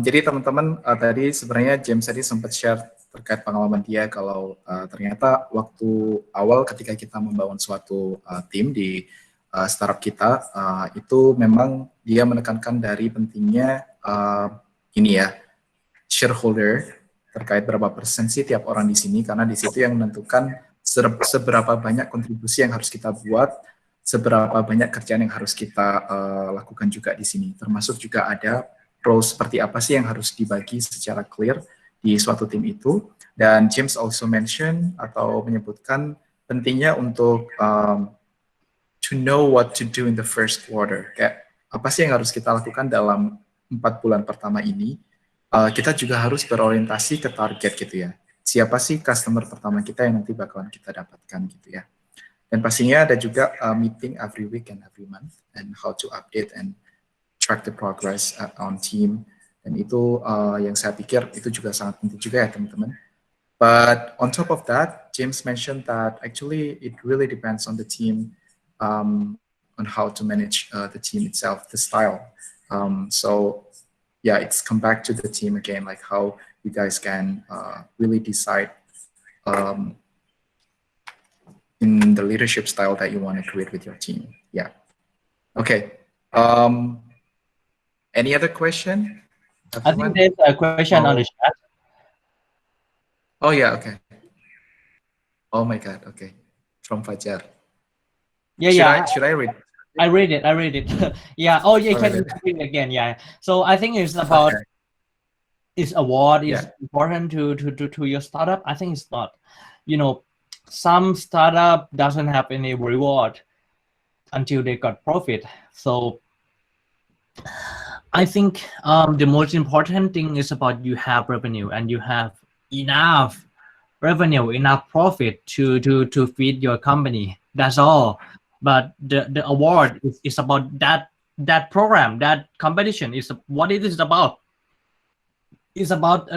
Jadi teman-teman tadi sebenarnya James tadi sempat share terkait pengalaman dia kalau ternyata waktu awal ketika kita membangun suatu tim di startup kita itu memang dia menekankan dari pentingnya ini ya, shareholder terkait berapa persen sih tiap orang di sini, karena di situ yang menentukan seberapa banyak kontribusi yang harus kita buat, seberapa banyak kerjaan yang harus kita lakukan juga di sini. Termasuk juga ada role seperti apa sih yang harus dibagi secara clear di suatu tim itu. Dan James also mention atau menyebutkan pentingnya untuk to know what to do in the first quarter. Kayak apa sih yang harus kita lakukan dalam 4 bulan pertama ini. Kita juga harus berorientasi ke target gitu ya. Siapa sih customer pertama kita yang nanti bakalan kita dapatkan gitu ya. Dan pastinya ada juga meeting every week and every month and how to update and track the progress on team. Dan itu yang saya pikir itu juga sangat penting juga ya teman-teman. But on top of that, James mentioned that actually it really depends on the team, on how to manage the team itself, the style. So yeah, it's come back to the team again, like how you guys can really decide in the leadership style that you want to create with your team. Yeah. Okay. Any other question?
I think there's a question on the chat.
Oh yeah, okay. Oh my God, okay. From Fajar.
Yeah,
Should I read?
I read it. Yeah. Oh, yeah, can read it again. Yeah. So I think it's about is award is important to your startup. I think it's not. Some startup doesn't have any reward until they got profit. So I think the most important thing is about you have revenue and you have enough revenue, enough profit to feed your company. That's all. But the award is about that program, that competition is what it is about. It's about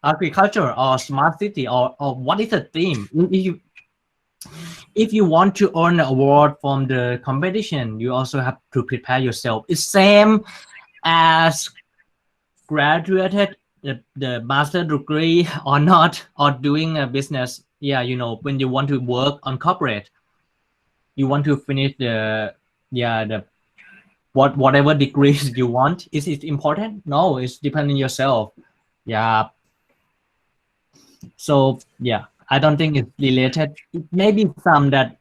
agriculture or smart city or what is the theme. If you want to earn an award from the competition, you also have to prepare yourself. It's same as graduated the master degree or not, or doing a business. Yeah, you know, when you want to work on corporate, you want to finish the whatever degrees you want. Is it important? No, it's depending on yourself. Yeah. So yeah, I don't think it's related. It may be some that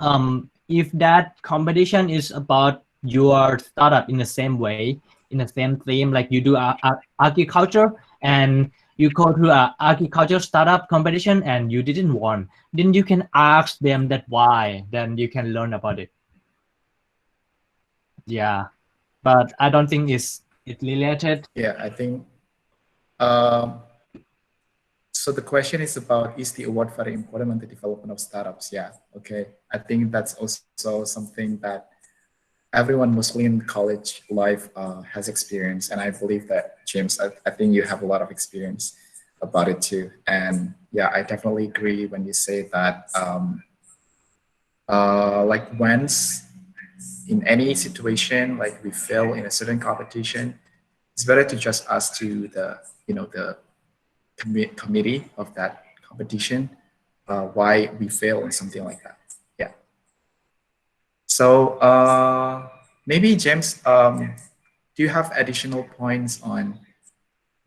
if that competition is about your startup in the same way, in the same theme, like you do agriculture and you go to a agriculture startup competition and you didn't won, then you can ask them that why. Then you can learn about it. Yeah, but I don't think it's related.
Yeah, I think. Um, so the question is about, is the award very important in the development of startups? Yeah, okay. I think that's also something that everyone mostly in college life has experienced, and I believe that James, I think you have a lot of experience about it too. And yeah, I definitely agree when you say that like once in any situation, like we fail in a certain competition, it's better to just ask to the the committee of that competition why we fail in something like that. Yeah. So maybe James, do you have additional points on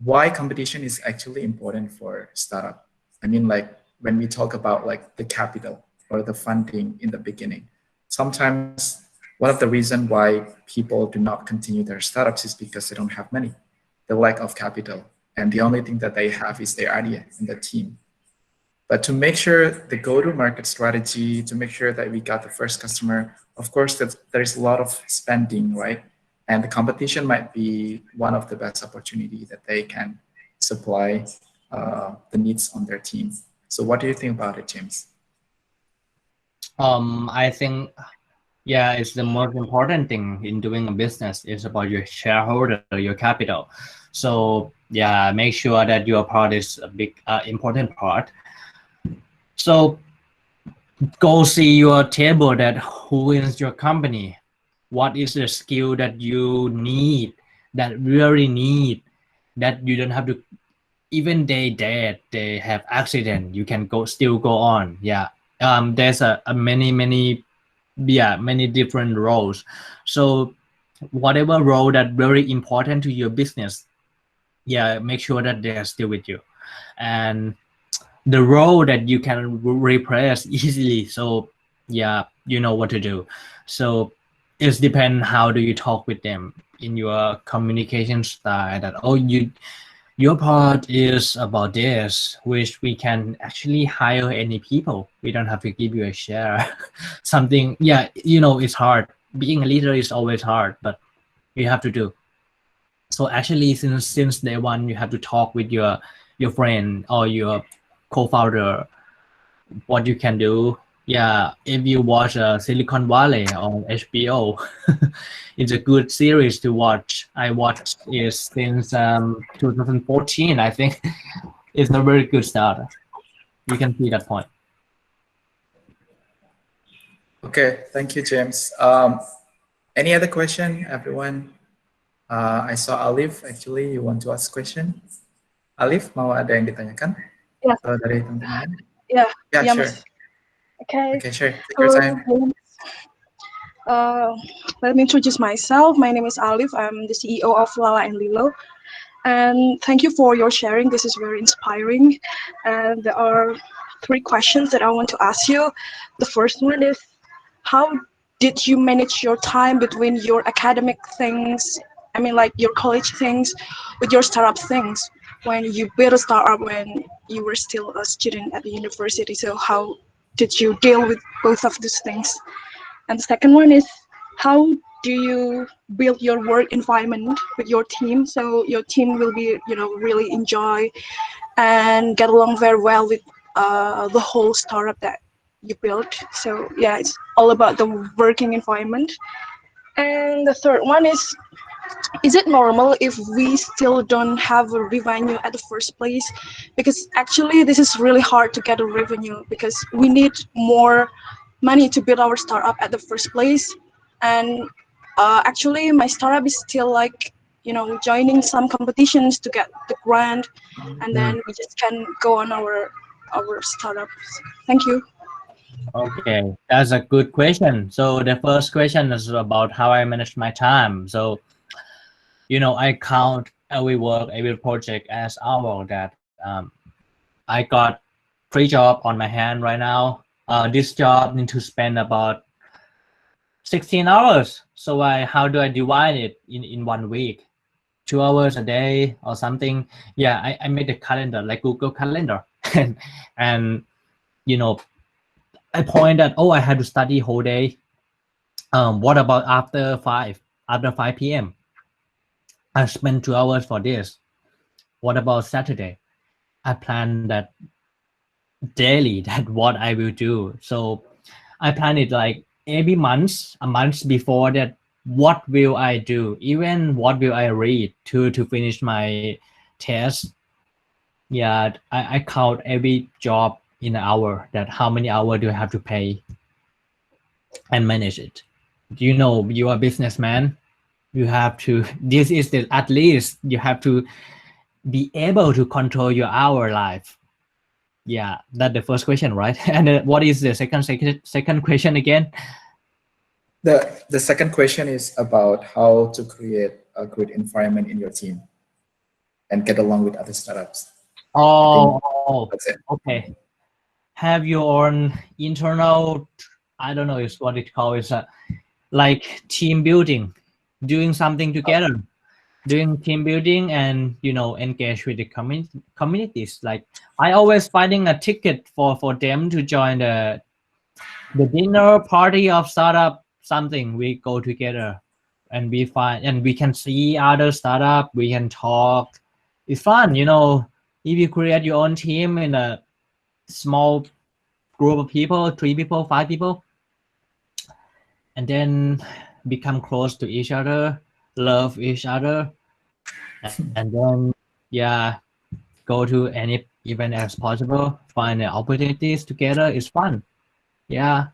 why competition is actually important for startup? I mean, like when we talk about like the capital or the funding in the beginning, sometimes one of the reasons why people do not continue their startups is because they don't have money, the lack of capital, and the only thing that they have is their idea and the team. But to make sure the go-to-market strategy, to make sure that we got the first customer, of course, there's a lot of spending, right? And the competition might be one of the best opportunity that they can supply the needs on their team. So what do you think about it, James?
I think yeah, it's the most important thing in doing a business. It's about your shareholder, your capital. So yeah, make sure that your part is a big important part. So go see your table that who is your company, what is the skill that you need, that really need, that you don't have to, even they dead, they have accident, you can still go on. Yeah. There's a many different roles. So whatever role that very important to your business, yeah, make sure that they are still with you. And the role that you can replace easily, so yeah, you know what to do. So it depends how do you talk with them in your communication style, that oh, your part is about this, which we can actually hire any people, we don't have to give you a share. Something, yeah, you know, it's hard, being a leader is always hard, but you have to do. So actually since day one you have to talk with your friend or your co-founder what you can do. Yeah, if you watch Silicon Valley on HBO, it's a good series to watch. I watched it since 2014, I think. It's a very good start. You can see that point.
Okay, thank you, James. Any other question, everyone? I saw Alif, actually, you want to ask question? Alif, mau ada yang ditanyakan?
Yeah.
Dari teman-teman?
Yeah.
Yeah,
Yeah,
sure.
Mas. Okay.
Okay, sure. Take your time.
Let me introduce myself. My name is Alif. I'm the CEO of Lala and Lilo. And thank you for your sharing. This is very inspiring. And there are 3 questions that I want to ask you. The first one is, how did you manage your time between your academic things, I mean like your college things, with your startup things? When you build a startup when you were still a student at the university, so how did you deal with both of these things? And the second one is, how do you build your work environment with your team so your team will be, really enjoy and get along very well with the whole startup that you built? So yeah, it's all about the working environment. And the third one is it normal if we still don't have a revenue at the first place? Because actually this is really hard to get a revenue because we need more money to build our startup at the first place. And actually, my startup is still like, joining some competitions to get the grant, and then we just can go on our startups. Thank you.
Okay, that's a good question. So the first question is about how I manage my time. So, I count every work, every project as hour that I got 3 jobs on my hand right now. This job need to spend about 16 hours. So how do I divide it in 1 week? 2 hours a day or something. Yeah, I made a calendar like Google Calendar, and I point that, I had to study whole day. What about after 5 p.m.? I spend 2 hours for this. What about Saturday? I plan that daily, that what I will do. So I plan it like every month, a month before that, what will I do? Even what will I read to finish my test? Yeah, I count every job in an hour, that how many hours do I have to pay and manage it. You are a businessman. You have to, this is the, at least you have to be able to control your hour life. Yeah, that's the first question, right? And what is the second question again?
The second question is about how to create a good environment in your team and get along with other startups.
Oh,
That's it.
okay. Have your own internal, I don't know is what it calls, like team building, doing something together, doing team building, and engage with the communities. Like I always finding a ticket for them to join the dinner party of startup something. We go together and we find, and we can see other startup, we can talk. It's fun, if you create your own team in a small group of people, 3 people, 5 people, and then become close to each other, love each other, and then go to any event as possible, find the opportunities together. It's fun. Yeah,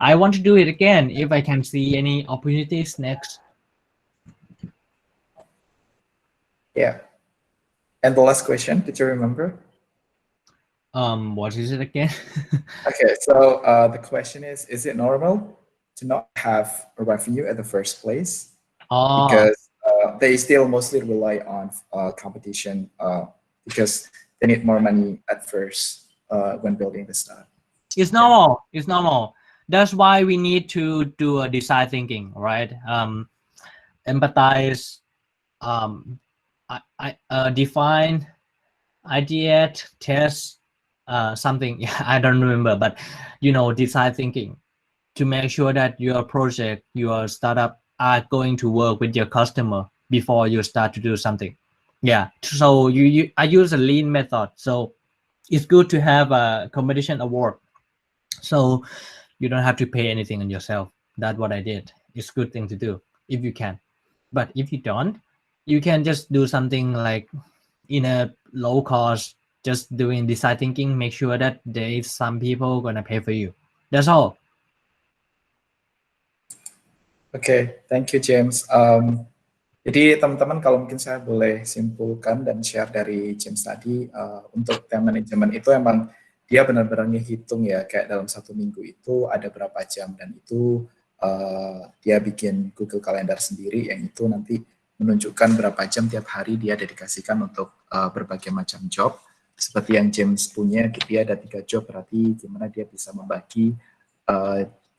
I want to do it again if I can see any opportunities next.
Yeah. And the last question, did you remember?
What is it again?
Okay, so the question is it normal to not have a revenue at the first place? Because they still mostly rely on competition because they need more money at first when building the startup.
It's normal. It's normal. That's why we need to do a design thinking, right? Empathize, define, ideate, test, something. I don't remember, but design thinking to make sure that your project, your startup are going to work with your customer before you start to do something. Yeah. So I use a lean method. So it's good to have a competition award. So you don't have to pay anything on yourself. That's what I did. It's a good thing to do if you can. But if you don't, you can just do something like in a low cost, just doing design thinking, make sure that there is some people gonna pay for you. That's all.
Okay, thank you James. Jadi teman-teman kalau mungkin saya boleh simpulkan dan share dari James tadi, untuk time management itu emang dia benar-benar ngehitung ya, kayak dalam 1 minggu itu ada berapa jam, dan itu dia bikin Google Calendar sendiri yang itu nanti menunjukkan berapa jam tiap hari dia dedikasikan untuk berbagai macam job. Seperti yang James punya, dia ada 3 job, berarti gimana dia bisa membagi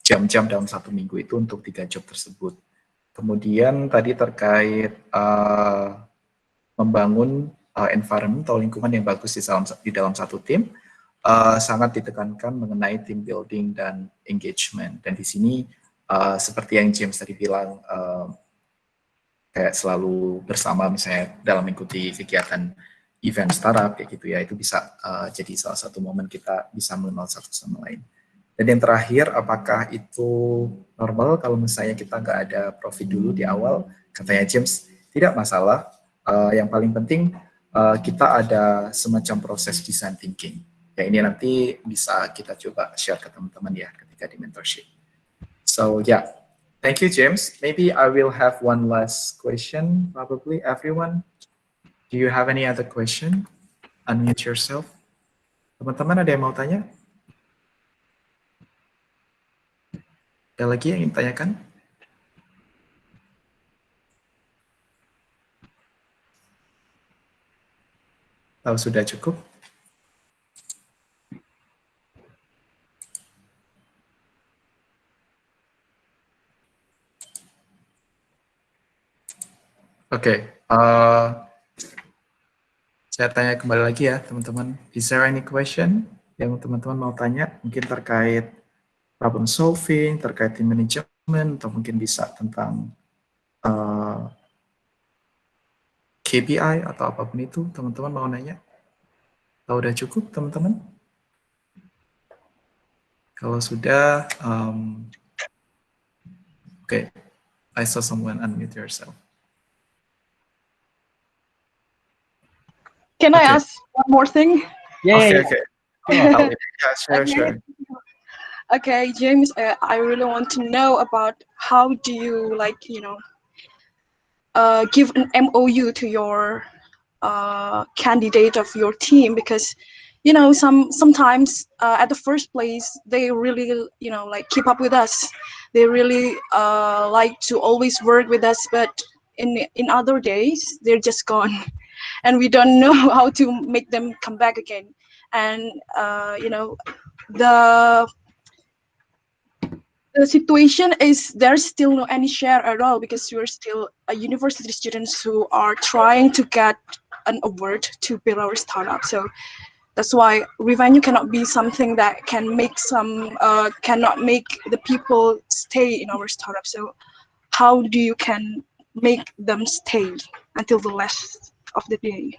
jam-jam dalam 1 minggu itu untuk 3 job tersebut. Kemudian tadi terkait membangun environment atau lingkungan yang bagus di dalam satu tim, sangat ditekankan mengenai team building dan engagement. Dan di sini seperti yang James tadi bilang, kayak selalu bersama misalnya dalam mengikuti kegiatan event startup kayak gitu ya, itu bisa jadi salah satu momen kita bisa mengenal satu sama lain. Dan yang terakhir, apakah itu normal kalau misalnya kita nggak ada profit dulu di awal? Katanya James, tidak masalah. Yang paling penting kita ada semacam proses design thinking. Ya ini nanti bisa kita coba share ke teman-teman ya ketika ketika di mentorship. So yeah, thank you, James. Maybe I will have one last question, probably everyone. Do you have any other question? Unmute yourself. Teman-teman ada yang mau tanya? Ada lagi yang ingin tanyakan? Tahu sudah cukup? Oke, saya tanya kembali lagi ya teman-teman. Is there any question yang teman-teman mau tanya? Mungkin terkait problem solving, terkait team management, atau mungkin bisa tentang KPI atau apapun itu, teman-teman mau nanya? Atau udah cukup teman-teman? Kalau sudah, okay. I saw someone unmute yourself.
Can I
Okay.
ask one more thing?
Yeah.
Okay.
Sure.
Yeah, sure,
Okay.
sure.
Okay, James, I really want to know about how do you give an MOU to your candidate of your team, because sometimes at the first place they really keep up with us, they really like to always work with us, but in other days they're just gone and we don't know how to make them come back again. And the situation is there's still no any share at all, because we're still a university students who are trying to get an award to build our startup. So that's why revenue cannot be something that can make cannot make the people stay in our startup. So how do you can make them stay until the last of the day?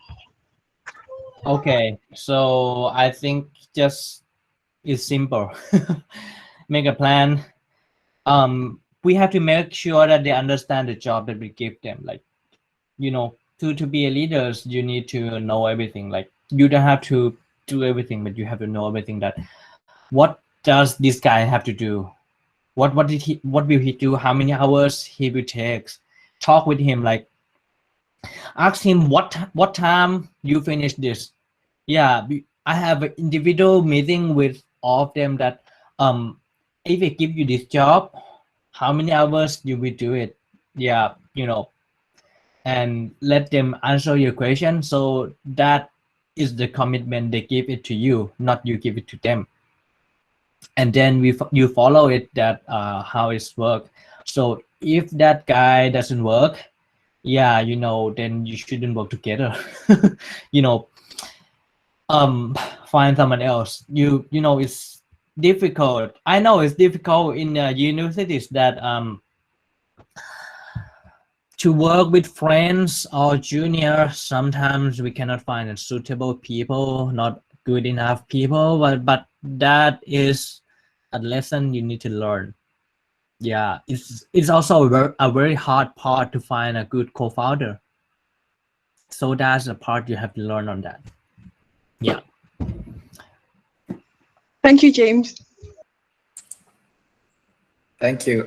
Okay, so I think just it's simple. Make a plan. We have to make sure that they understand the job that we give them. Like, to be a leader, you need to know everything. Like, you don't have to do everything, but you have to know everything. That what does this guy have to do? What will he do? How many hours he will take? Talk with him. Like, ask him what time you finish this. Yeah, I have an individual meeting with all of them that if I give you this job, how many hours you will do it? Yeah, and let them answer your question. So that is the commitment they give it to you, not you give it to them. And then you follow it, that how it's work. So if that guy doesn't work, yeah, then you shouldn't work together. Find someone else. It's difficult. I know it's difficult in universities that to work with friends or juniors. Sometimes we cannot find suitable people, not good enough people, but that is a lesson you need to learn. Yeah, it's also a very hard part to find a good co-founder. So that's the part you have to learn on that. Yeah.
Thank you, James.
Thank you.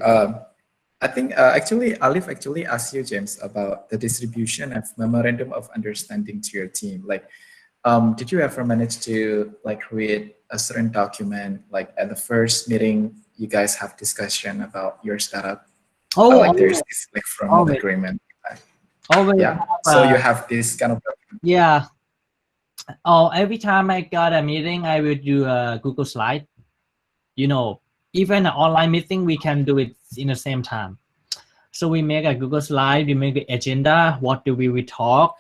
I think actually Alif actually asked you, James, about the distribution of memorandum of understanding to your team. Like, did you ever manage to create a certain document, like at the first meeting you guys have discussion about your startup? There's this framework agreement. Yeah. So you have this kind of document.
Yeah. Every time I got a meeting, I will do a Google slide. Even an online meeting, we can do it in the same time. So we make a Google slide, we make the agenda, what do we talk,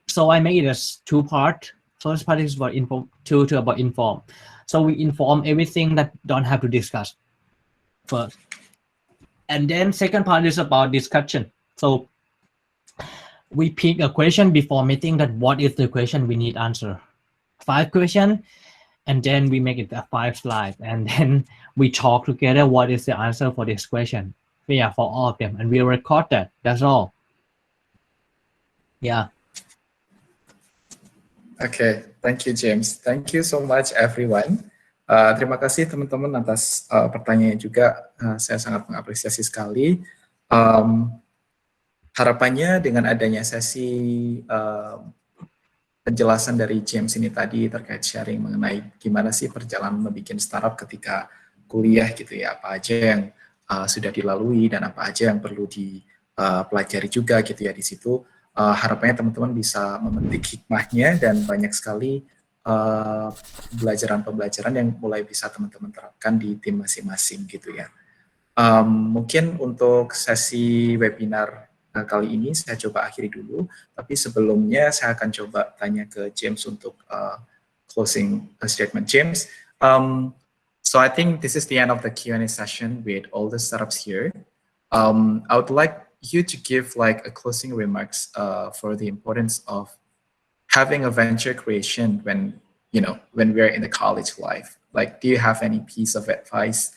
so I make it as two part. First part is about info, two about inform. So we inform everything that don't have to discuss first. And then second part is about discussion. So we pick a question before meeting, that what is the question we need answer. 5 questions. And then we make it a 5 slide, and then we talk together what is the answer for this question. Yeah, for all of them, and we record that. That's all. Yeah.
Okay, thank you, James. Thank you so much, everyone. Terima kasih teman-teman atas pertanyaannya juga. Saya sangat mengapresiasi sekali. Harapannya dengan adanya sesi penjelasan dari James ini tadi terkait sharing mengenai gimana sih perjalanan membuat startup ketika kuliah gitu ya, apa aja yang sudah dilalui dan apa aja yang perlu dipelajari juga gitu ya di situ. Harapannya teman-teman bisa memetik hikmahnya dan banyak sekali pembelajaran-pembelajaran yang mulai bisa teman-teman terapkan di tim masing-masing gitu ya. Mungkin untuk sesi webinar kali ini saya coba akhiri dulu, tapi sebelumnya saya akan coba tanya ke James untuk closing statement. James, so I think this is the end of the Q&A session with all the startups here. I would like you to give like a closing remarks for the importance of having a venture creation when we're in the college life. Like, do you have any piece of advice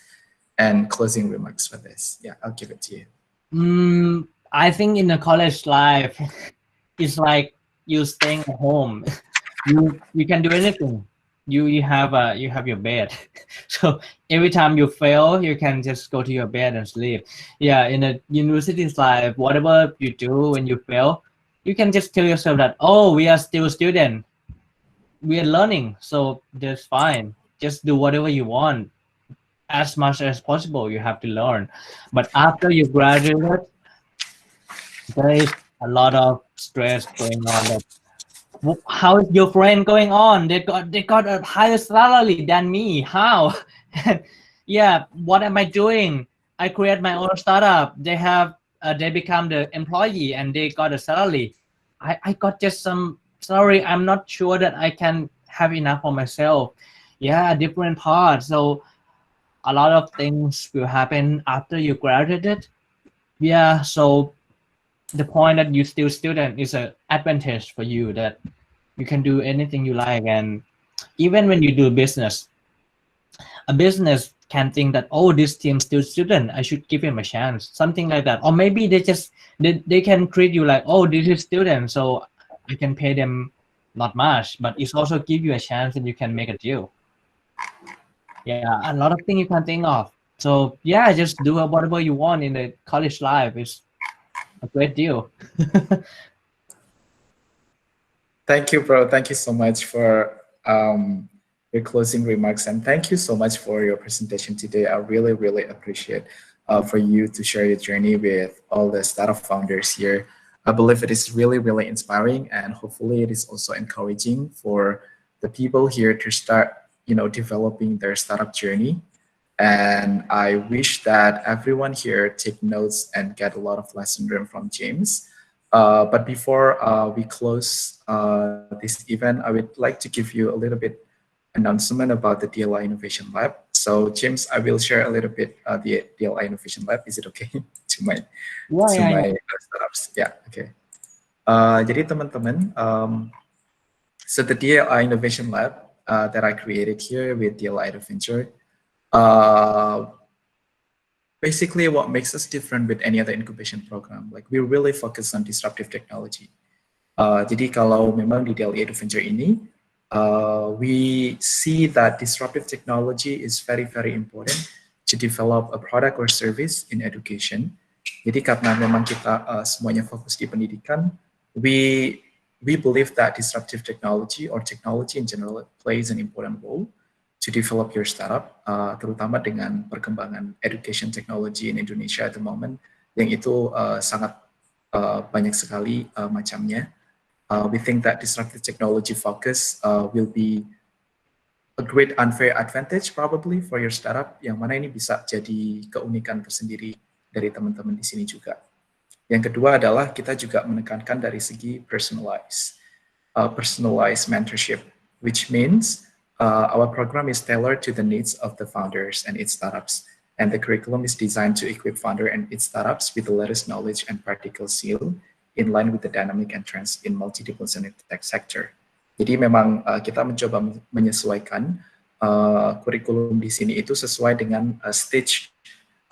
and closing remarks for this? Yeah, I'll give it to you.
I think in the college life, it's like you staying at home. You can do anything. You have your bed. So every time you fail, you can just go to your bed and sleep. Yeah, in a university's life, whatever you do when you fail, you can just tell yourself that, oh, we are still student. We are learning, so that's fine. Just do whatever you want. As much as possible, you have to learn. But after you graduate, there is a lot of stress going on. How is your friend going on? They got a higher salary than me. How? Yeah, what am I doing? I create my own startup. They become the employee and they got a salary. I got just some salary. I'm not sure that I can have enough for myself. Yeah, different parts. So a lot of things will happen after you graduated. Yeah, so the point that you still student is an advantage for you, that you can do anything you like. And even when you do business, a business can think that, oh, this team still student, I should give him a chance, something like that. Or maybe they can treat you like, oh, this is student, so I can pay them not much, but it's also give you a chance and you can make a deal. Yeah, a lot of things you can think of. So yeah, just do whatever you want in the college life. It's a great deal.
Thank you, bro. Thank you so much for your closing remarks, and thank you so much for your presentation today. I really, really appreciate for you to share your journey with all the startup founders here. I believe it is really, really inspiring, and hopefully it is also encouraging for the people here to start, developing their startup journey. And I wish that everyone here take notes and get a lot of lesson learned from James. But before we close this event, I would like to give you a little bit announcement about the DLI Innovation Lab. So James, I will share a little bit the DLI Innovation Lab. Is it okay to my startups? Yeah, okay. Jadi teman-teman, so the DLI Innovation Lab that I created here with DLI Adventure, basically what makes us different with any other incubation program, like we really focus on disruptive technology. Jadi kalau memang di DLI Adventure ini, we see that disruptive technology is very, very important to develop a product or service in education. Jadi karena memang kita semuanya fokus di pendidikan, we believe that disruptive technology or technology in general plays an important role to develop your startup, terutama dengan perkembangan education technology in Indonesia at the moment, yang itu sangat banyak sekali macamnya. We think that disruptive technology focus will be a great unfair advantage probably for your startup, yang mana ini bisa jadi keunikan tersendiri dari teman-teman di sini juga. Yang kedua adalah kita juga menekankan dari segi personalized mentorship, which means our program is tailored to the needs of the founders and its startups, and the curriculum is designed to equip founder and its startups with the latest knowledge and practical skill in line with the dynamic and trends in multidisciplinary tech sector. Jadi memang kita mencoba menyesuaikan kurikulum di sini itu sesuai dengan stage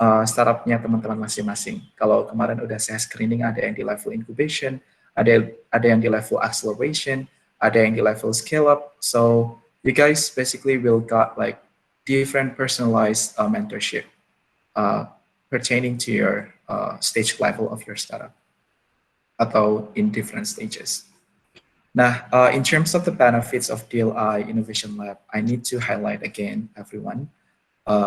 startupnya teman-teman masing-masing. Kalau kemarin udah saya screening, ada yang di level incubation, ada yang di level acceleration, ada yang di level scale up. So you guys basically will got like different personalized mentorship pertaining to your stage level of your startup atau in different stages. Nah, in terms of the benefits of DLI Innovation Lab, I need to highlight again, everyone,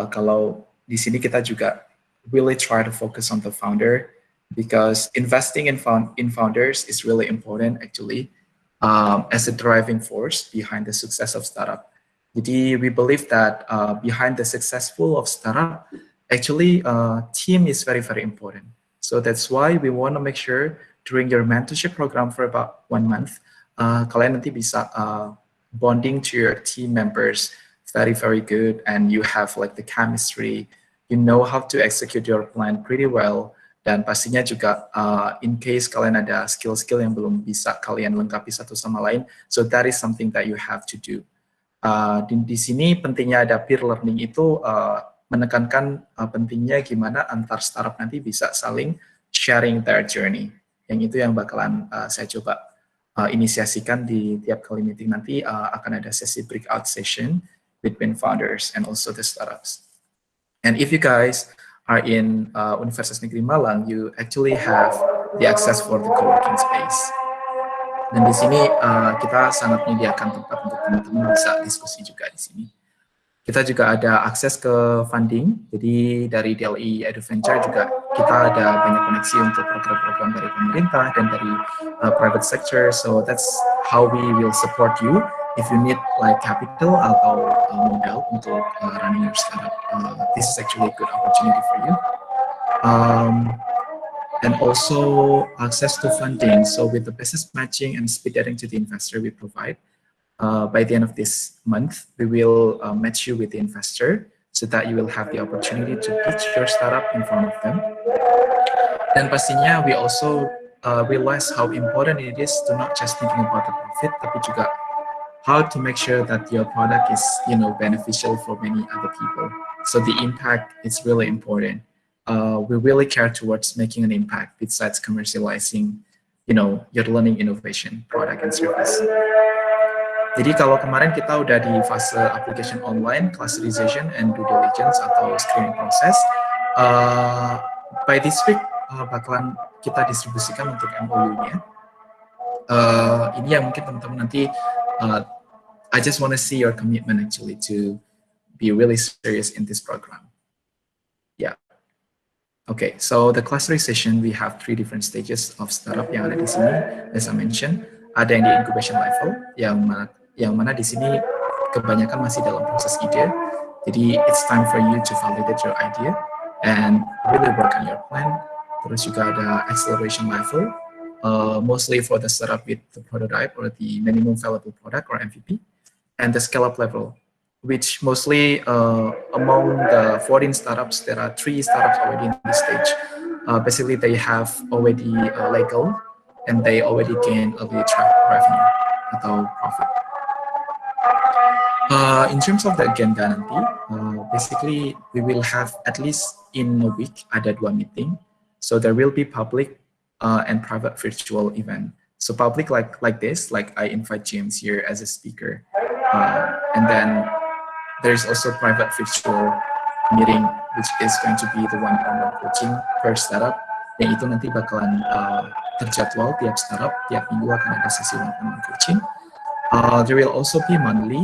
kalau di sini kita juga really try to focus on the founder, because investing in founders is really important actually, as a driving force behind the success of startup. Jadi we believe that behind the successful of startup, actually team is very, very important. So that's why we want to make sure during your mentorship program for about 1 month, kalian nanti bisa bonding to your team members very, very good, and you have like the chemistry, you know how to execute your plan pretty well, dan pastinya juga in case kalian ada skill-skill yang belum bisa kalian lengkapi satu sama lain, so that is something that you have to do. Di sini pentingnya ada peer learning itu menekankan pentingnya gimana antar startup nanti bisa saling sharing their journey. Yang itu yang bakalan saya coba inisiasikan di tiap kali meeting nanti. Akan ada sesi breakout session between founders and also the startups. And if you guys are in Universitas Negeri Malang, you actually have the access for the co-working space. Dan di sini kita sangat menyediakan tempat untuk teman-teman bisa diskusi juga di sini. Kita juga ada akses ke funding, jadi dari DLI Adventure juga kita ada banyak koneksi untuk program-program dari pemerintah dan dari private sector. So that's how we will support you if you need like capital atau modal untuk running your startup. This is actually a good opportunity for you. And also access to funding. So with the business matching and speed dating to the investor we provide, by the end of this month, we will match you with the investor so that you will have the opportunity to pitch your startup in front of them. Dan pastinya we also realize how important it is to not just thinking about the profit, tapi juga how to make sure that your product is, beneficial for many other people. So the impact is really important. We really care towards making an impact besides commercializing, your learning innovation product and service. Jadi kalau kemarin kita udah di fase application online, clusterization and due diligence atau screening process, by this week bakalan kita distribusikan untuk MOU-nya. Ini yang mungkin teman-teman nanti, I just want to see your commitment actually to be really serious in this program. Yeah. Okay, so the clusterization, we have 3 different stages of startup yang ada di sini. As I mentioned, ada yang di incubation level, yang mana di sini kebanyakan masih dalam proses ide. Jadi it's time for you to validate your idea and really work on your plan. Terus juga ada acceleration level, mostly for the startup with the prototype or the minimum viable product or MVP, and the scale-up level, which mostly among the 14 startups, there are 3 startups already in this stage. Basically, they have already legal and they already gain a revenue atau profit. In terms of the agenda nanti, basically we will have at least in a week ada 2 meeting. So there will be public and private virtual event. So public like this, like I invite James here as a speaker, and then there's also private virtual meeting, which is going to be the one-on-one coaching per startup. Yang itu nanti bakalan terjadwal tiap startup, tiap minggu akan ada sesi one-on-one coaching. There will also be monthly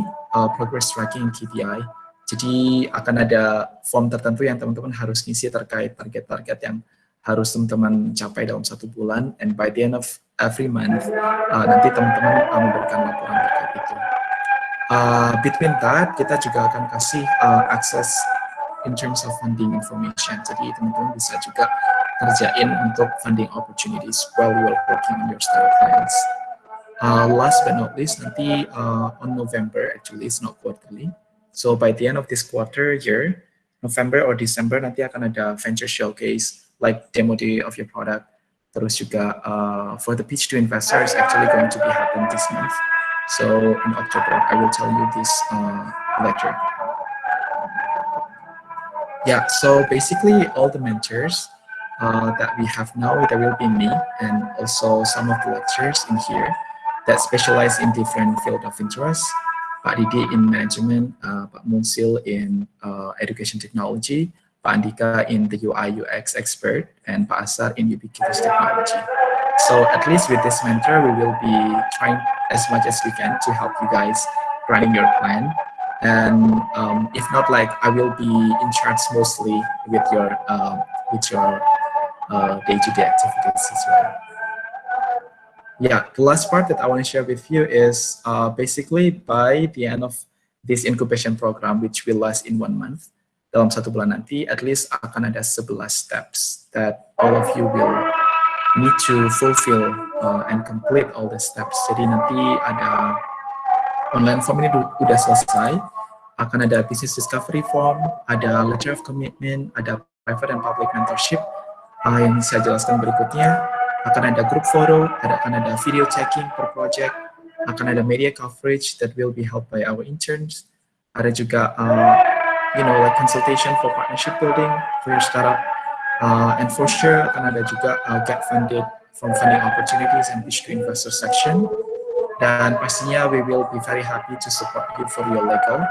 progress tracking KPI. Jadi akan ada form tertentu yang teman-teman harus ngisi terkait target-target yang harus teman-teman capai dalam 1 bulan. And by the end of every month, nanti teman-teman memberikan laporan terkait itu. Between that, kita juga akan kasih akses in terms of funding information. Jadi teman-teman bisa juga kerjain untuk funding opportunities while you are working on your startup plans. Last but not least, nanti on November, actually it's not quarterly. So by the end of this quarter year, November or December, nanti akan ada venture showcase, like demo day of your product. Terus juga for the pitch to investors, actually going to be happen this month. So in October, I will tell you this later. Yeah, so basically all the mentors that we have now, there will be me and also some of the lecturers in here that specialize in different field of interest. Pak Didi in management, Pak Munsil in education technology, Pak Andika in the UI UX expert, and Pak Asar in ubiquitous technology. So at least with this mentor, we will be trying as much as we can to help you guys running your plan. And if not, like I will be in charge mostly with your day-to-day activities as well. Yeah, the last part that I want to share with you is basically by the end of this incubation program, which will last in 1 month, dalam 1 bulan nanti, at least akan ada 11 steps that all of you will need to fulfill and complete all the steps. Jadi nanti ada online form ini udah selesai, akan ada business discovery form, ada letter of commitment, ada private and public mentorship yang saya jelaskan berikutnya, akan ada group photo, akan ada video checking per project, akan ada media coverage that will be held by our interns, ada juga like consultation for partnership building for your startup, and for sure akan ada juga get funded from funding opportunities and pitch to investor section. Dan pastinya we will be very happy to support you for your legal.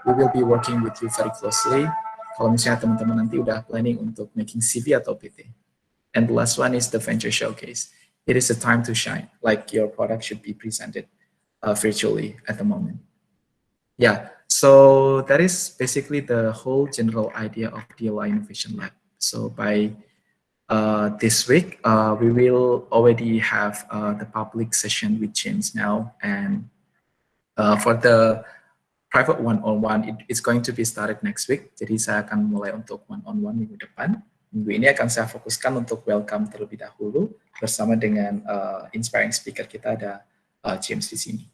We will be working with you very closely. Kalau misalnya teman-teman nanti udah planning untuk making CV atau PT. And the last one is the venture showcase. It is a time to shine. Like your product should be presented virtually at the moment. Yeah, so that is basically the whole general idea of DLI Innovation Lab. So by this week, we will already have the public session with James now, and for the private one-on-one, it's going to be started next week. Jadi saya akan mulai untuk one-on-one minggu depan. Minggu ini akan saya fokuskan untuk welcome terlebih dahulu bersama dengan inspiring speaker kita ada James di sini.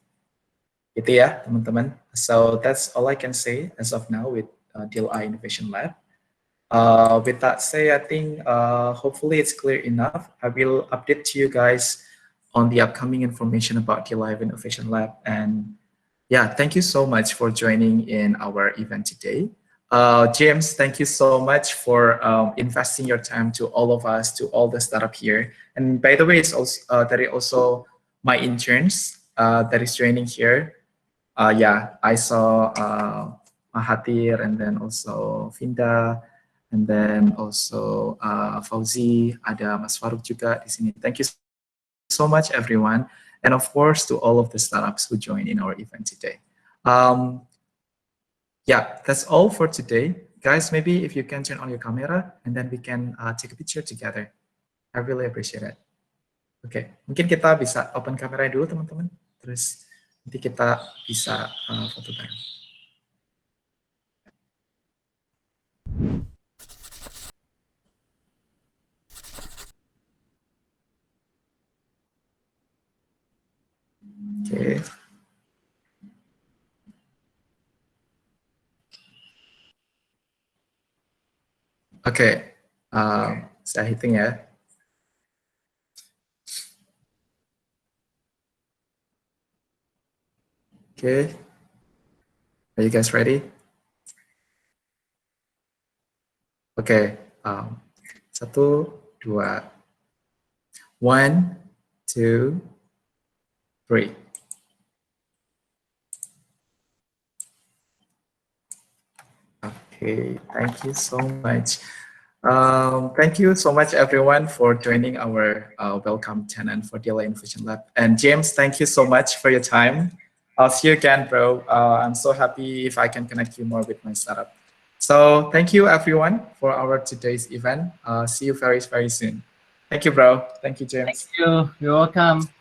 Itu ya teman-teman. So that's all I can say as of now with DLI Innovation Lab. With that said, I think hopefully it's clear enough. I will update to you guys on the upcoming information about DLI Innovation Lab. And yeah, thank you so much for joining in our event today. James, thank you so much for investing your time to all of us, to all the startup here. And by the way, it's also there are also my interns that is joining here. Yeah, I saw Mahathir, and then also Vinda, and then also Fauzi, ada Mas Faruk juga di sini. Thank you so much, everyone. And of course, to all of the startups who joined in our event today. Yeah, that's all for today. Guys, maybe if you can turn on your camera and then we can take a picture together. I really appreciate it. Oke, mungkin kita bisa open kamera dulu teman-teman. Terus nanti kita bisa foto bareng. Oke. Oke, saya hitung ya. Oke, are you guys ready? Oke, 1, 2, 1, 2, 3. Okay, thank you so much. Thank you so much, everyone, for joining our welcome tenant for DLI Innovation Lab. And James, thank you so much for your time. I'll see you again, bro. I'm so happy if I can connect you more with my startup. So thank you, everyone, for our today's event. See you very, very soon. Thank you, bro. Thank you, James.
Thank you. You're welcome.